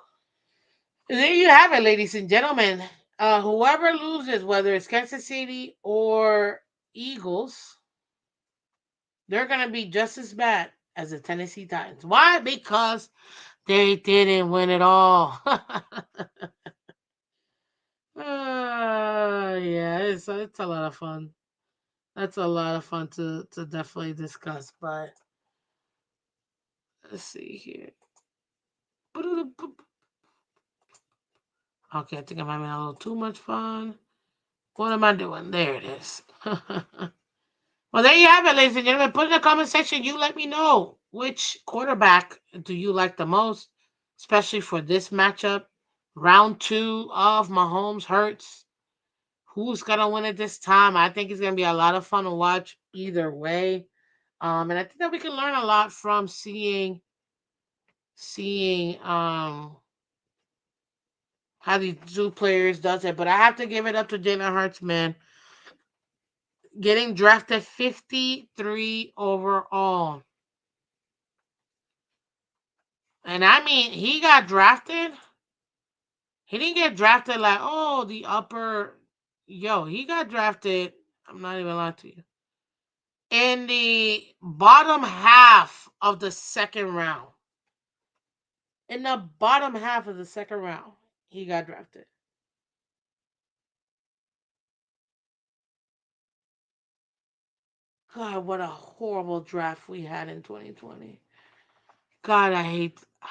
there you have it, ladies and gentlemen. Whoever loses, whether it's Kansas City or Eagles, they're gonna be just as bad as the Tennessee Titans. Why? Because they didn't win it all. Yeah, it's a lot of fun. That's a lot of fun to definitely discuss. But let's see here. Okay, I think I'm having a little too much fun. What am I doing? There it is. Well, there you have it, ladies and gentlemen. Put in the comment section. You let me know which quarterback do you like the most, especially for this matchup. Round two of Mahomes Hurts. Who's gonna win it this time? I think it's gonna be a lot of fun to watch either way. And I think that we can learn a lot from seeing how these two players does it. But I have to give it up to Jalen Hurts, man. Getting drafted 53 overall. And I mean, he got drafted. He didn't get drafted like, oh, the upper. Yo, he got drafted. I'm not even lying to you. In the bottom half of the second round. In the bottom half of the second round, he got drafted. God, what a horrible draft we had in 2020. God, I hate. I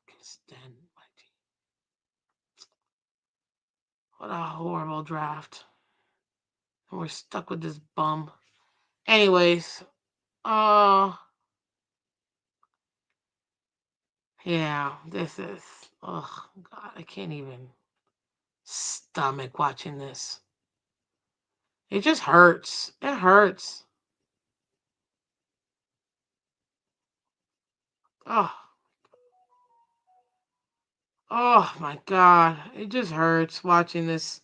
can't stand my team. What a horrible draft. And we're stuck with this bum. Anyways, uh, yeah, this is. Oh, God, I can't even stomach watching this. It just hurts. It hurts. Oh, oh my God. It just hurts watching this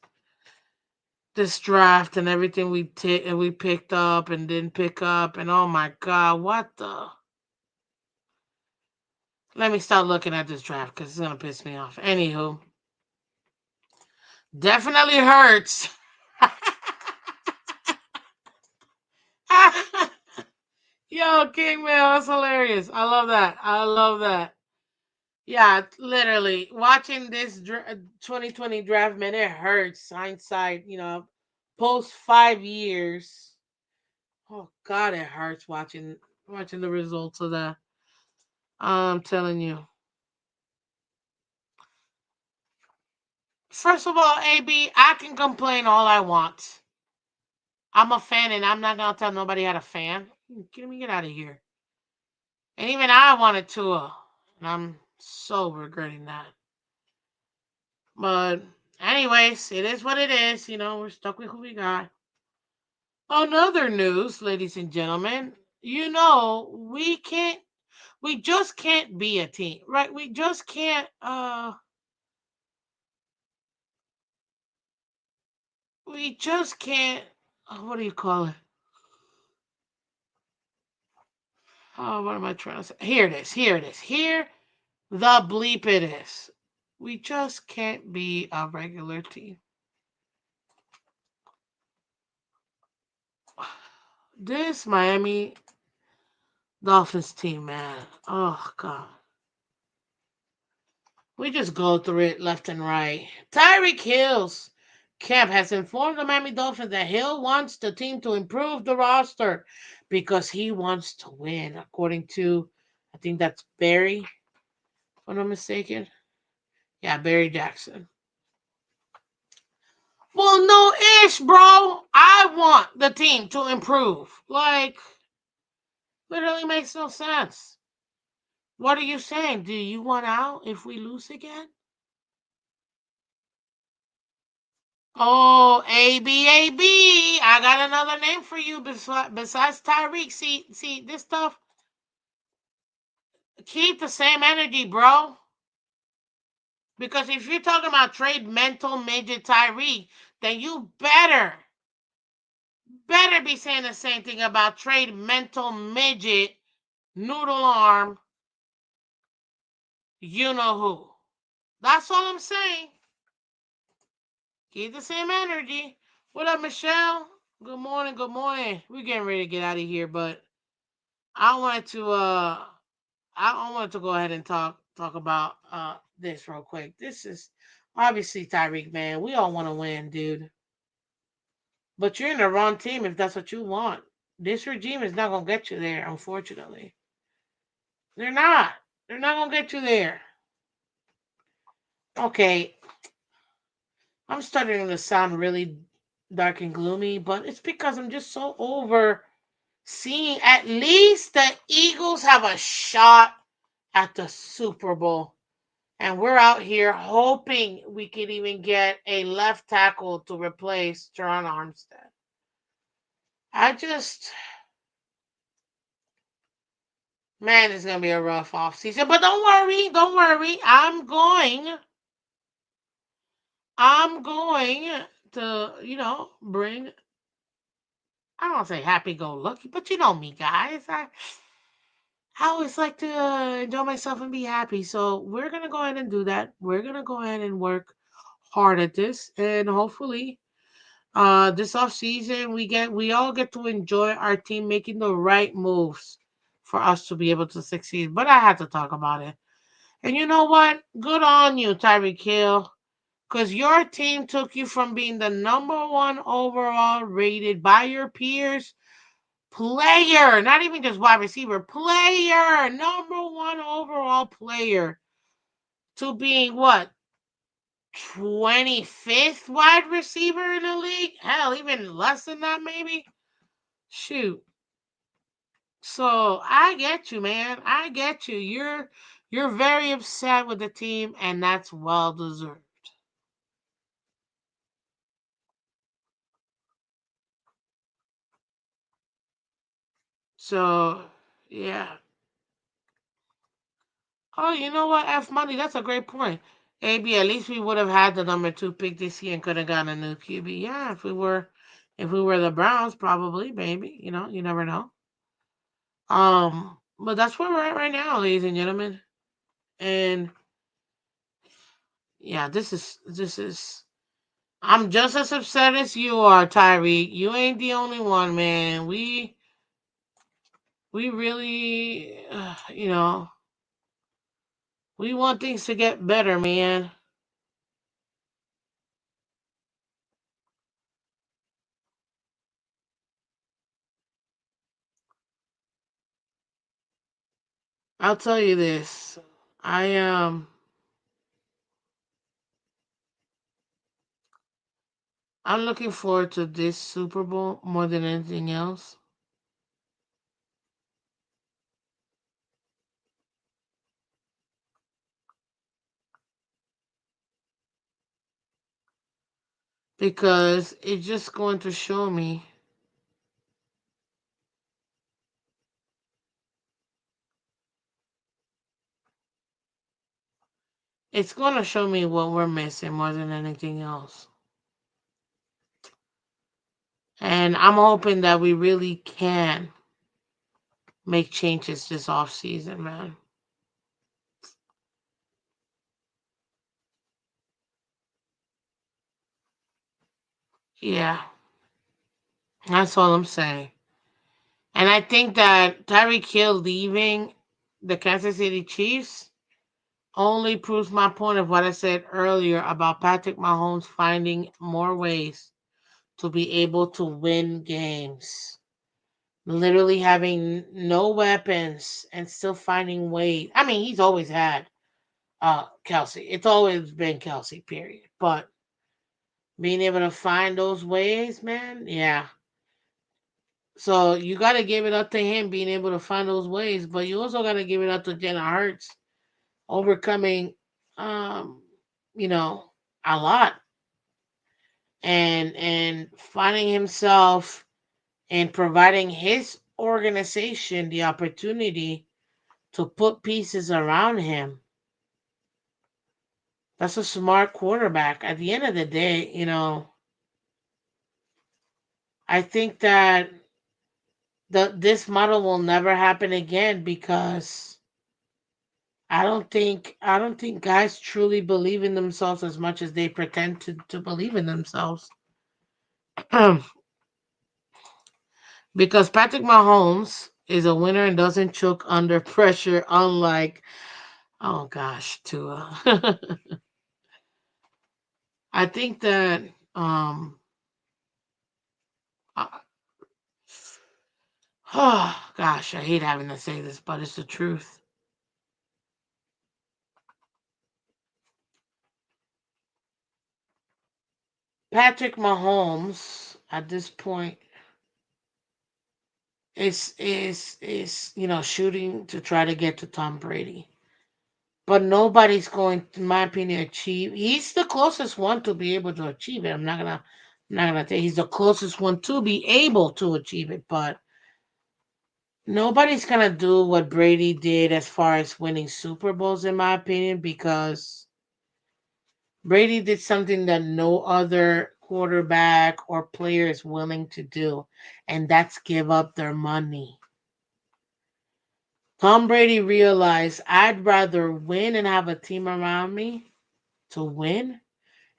draft and everything we picked up and didn't pick up, and oh my God, what the. Let me start looking at this draft because it's gonna piss me off. Anywho, definitely hurts. Yo, King Man, that's hilarious. I love that. I love that. Yeah, literally watching this 2020 draft, man, it hurts. Hindsight, post 5 years. Oh God, it hurts watching the results of that. I'm telling you. First of all, AB, I can complain all I want. I'm a fan, and I'm not gonna tell nobody how to fan. Get out of here. And even I wanted Tua, and I'm so regretting that. But anyways, it is what it is. We're stuck with who we got. On other news, ladies and gentlemen, we just can't be a team, right? We just can't. We just can't. What do you call it? Oh, what am I trying to say? Here it is. Here it is. Here the bleep it is. We just can't be a regular team. This Miami Dolphins team, man. Oh God. We just go through it left and right. Tyreek Hill's camp has informed the Miami Dolphins that Hill wants the team to improve the roster because he wants to win, according to, I think that's Barry, if I'm not mistaken. Yeah, Barry Jackson. Well, no ish, bro. I want the team to improve. Like, Literally makes no sense. What are you saying? Do you want out if we lose again? Oh, ABAB. I got another name for you besides Tyreek. See, this stuff, keep the same energy, bro. Because if you're talking about trade mental midget Tyreek, then you better be saying the same thing about trade mental midget noodle arm, you know who. That's all I'm saying. Keep the same energy. What up, Michelle? Good morning, good morning. We're getting ready to get out of here, but I wanted to I wanted to go ahead and talk about this real quick. This is obviously Tyreek, man. We all want to win, dude. But you're in the wrong team if that's what you want. This regime is not gonna get you there, unfortunately. They're not. They're not gonna get you there. Okay, I'm starting to sound really dark and gloomy, but it's because I'm just so over seeing at least the Eagles have a shot at the Super Bowl. And we're out here hoping we could even get a left tackle to replace Teron Armstead. I just, man, it's going to be a rough offseason. But don't worry, don't worry. I'm going to, bring, I don't say happy go lucky, but you know me, guys. I always like to enjoy myself and be happy. So we're going to go ahead and do that. We're going to go ahead and work hard at this. And hopefully, this off season we all get to enjoy our team making the right moves for us to be able to succeed. But I had to talk about it. And you know what? Good on you, Tyreek Hill. Because your team took you from being the number one overall rated by your peers player, not even just wide receiver, player, number one overall player, to being what? 25th wide receiver in the league? Hell, even less than that, maybe? Shoot. So I get you, man. I get you. You're very upset with the team, and that's well deserved. So yeah. Oh, you know what? F money. That's a great point. AB, at least we would have had the number two pick this year and could have gotten a new QB. Yeah, if we were the Browns, probably, maybe. You never know. But that's where we're at right now, ladies and gentlemen. And yeah, this is I'm just as upset as you are, Tyreek. You ain't the only one, man. We really we want things to get better, man. I'll tell you this. I I'm looking forward to this Super Bowl more than anything else because it's just going to show me it's going to show me what we're missing more than anything else. And I'm hoping that we really can make changes this off season, man. Yeah, that's all I'm saying. And I think that Tyreek Hill leaving the Kansas City Chiefs only proves my point of what I said earlier about Patrick Mahomes finding more ways to be able to win games. Literally having no weapons and still finding ways. I mean, he's always had Kelsey. It's always been Kelsey, period. But being able to find those ways, man, yeah. So you got to give it up to him being able to find those ways, but you also got to give it up to Jalen Hurts overcoming, um, you know, a lot and finding himself and providing his organization the opportunity to put pieces around him. That's a smart quarterback. At the end of the day, I think that this model will never happen again because I don't think guys truly believe in themselves as much as they pretend to believe in themselves. Because Patrick Mahomes is a winner and doesn't choke under pressure, unlike, oh gosh, Tua. I think that uh, oh gosh, I hate having to say this, but it's the truth. Patrick Mahomes at this point is shooting to try to get to Tom Brady. But nobody's going, in my opinion, achieve. He's the closest one to be able to achieve it. I'm not gonna say he's the closest one to be able to achieve it, but nobody's gonna do what Brady did as far as winning Super Bowls, in my opinion, because Brady did something that no other quarterback or player is willing to do, and that's give up their money. Tom Brady realized I'd rather win and have a team around me to win.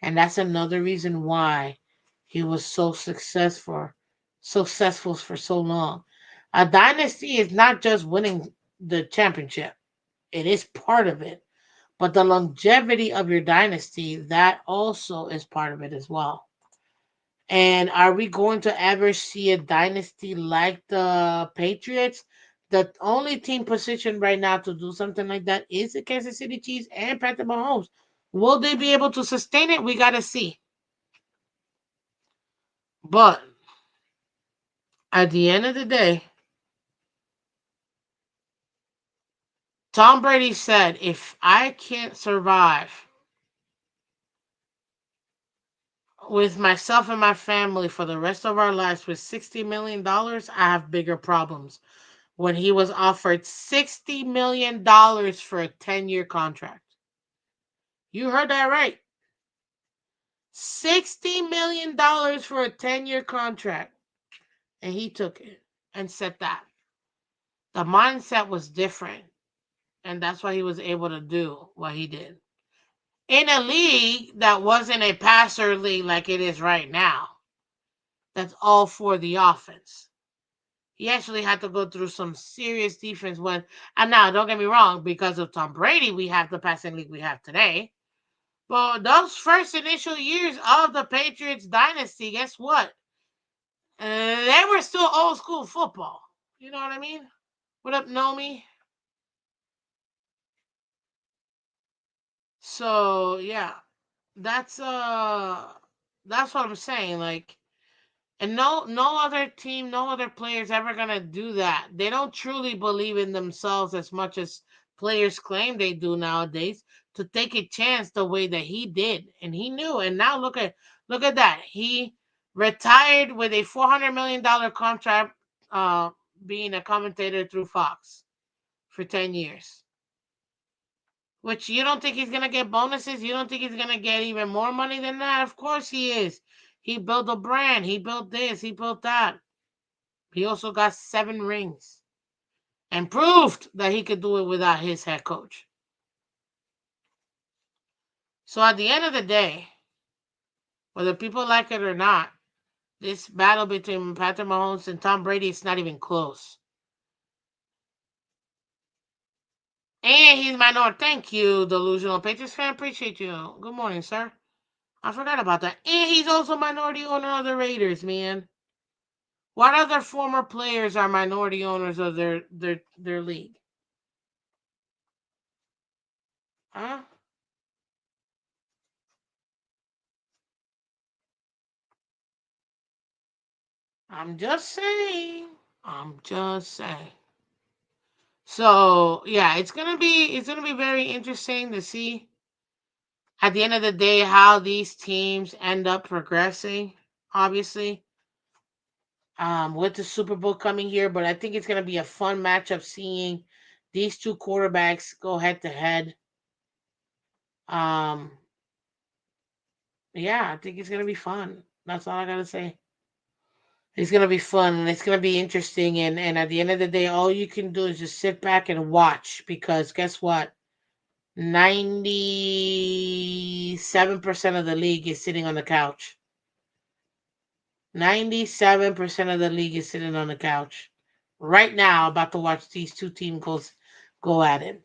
And that's another reason why he was so successful for so long. A dynasty is not just winning the championship. It is part of it. But the longevity of your dynasty, that also is part of it as well. And are we going to ever see a dynasty like the Patriots? The only team positioned right now to do something like that is the Kansas City Chiefs and Patrick Mahomes. Will they be able to sustain it? We got to see. But at the end of the day, Tom Brady said, if I can't survive with myself and my family for the rest of our lives with $60 million, I have bigger problems. When he was offered $60 million for a 10-year contract. You heard that right. $60 million for a 10-year contract. And he took it and said that. The mindset was different. And that's why he was able to do what he did. In a league that wasn't a passer league like it is right now, that's all for the offense. He actually had to go through some serious defense and now don't get me wrong, because of Tom Brady, we have the passing league we have today. But those first initial years of the Patriots dynasty, guess what? They were still old school football. You know what I mean? What up, Nomi? So yeah, that's that's what I'm saying. Like, and no other team, no other players ever gonna do that. They don't truly believe in themselves as much as players claim they do nowadays to take a chance the way that he did. And he knew. And now look at that. He retired with a $400 million contract, uh, being a commentator through Fox for 10 years. Which you don't think he's gonna get bonuses? You don't think he's gonna get even more money than that? Of course he is. He built a brand. He built this. He built that. He also got 7 rings and proved that he could do it without his head coach. So at the end of the day, whether people like it or not, this battle between Patrick Mahomes and Tom Brady is not even close. And he's my North. Thank you, delusional Patriots fan. Appreciate you. Good morning, sir. I forgot about that. And he's also minority owner of the Raiders, man. What other former players are minority owners of their league? Huh? I'm just saying. I'm just saying. So yeah, it's gonna be very interesting to see at the end of the day how these teams end up progressing. Obviously, with the Super Bowl coming here, but I think it's gonna be a fun matchup seeing these two quarterbacks go head to head. Um, yeah, I think it's gonna be fun. That's all I gotta say. It's gonna be fun and it's gonna be interesting. And at the end of the day, all you can do is just sit back and watch because guess what? 97% of the league is sitting on the couch. 97% of the league is sitting on the couch right now, about to watch these two teams go at it.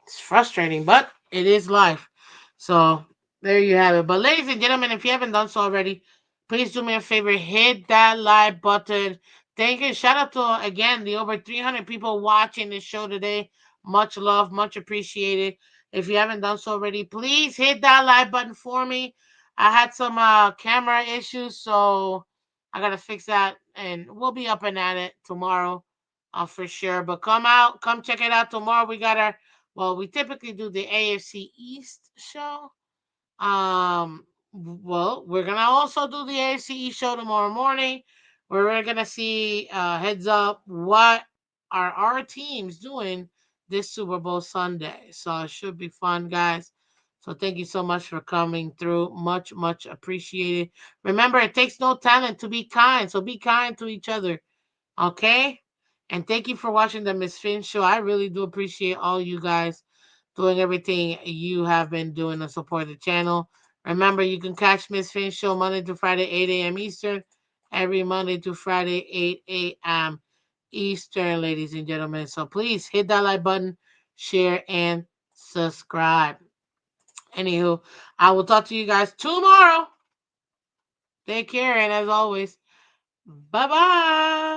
It's frustrating, but it is life. So there you have it. But ladies and gentlemen, if you haven't done so already, please do me a favor, hit that like button. Thank you. Shout out to again the over 300 people watching this show today. Much love, much appreciated. If you haven't done so already, please hit that like button for me. I had some camera issues, so I gotta fix that, and we'll be up and at it tomorrow, for sure. But come check it out tomorrow. We typically do the AFC East show. We're gonna also do the AFC East show tomorrow morning, where we're gonna see heads up what are our teams doing this Super Bowl Sunday. So it should be fun, guys. So thank you so much for coming through. Much, much appreciated. Remember, it takes no talent to be kind. So be kind to each other. Okay? And thank you for watching the Miss Finn show. I really do appreciate all you guys doing everything you have been doing to support the channel. Remember, you can catch Miss Finn show Monday to Friday, 8 a.m. Eastern, every Monday to Friday, 8 a.m. Eastern, ladies and gentlemen. So please hit that like button, share, and subscribe. Anywho, I will talk to you guys tomorrow. Take care, and as always, bye bye.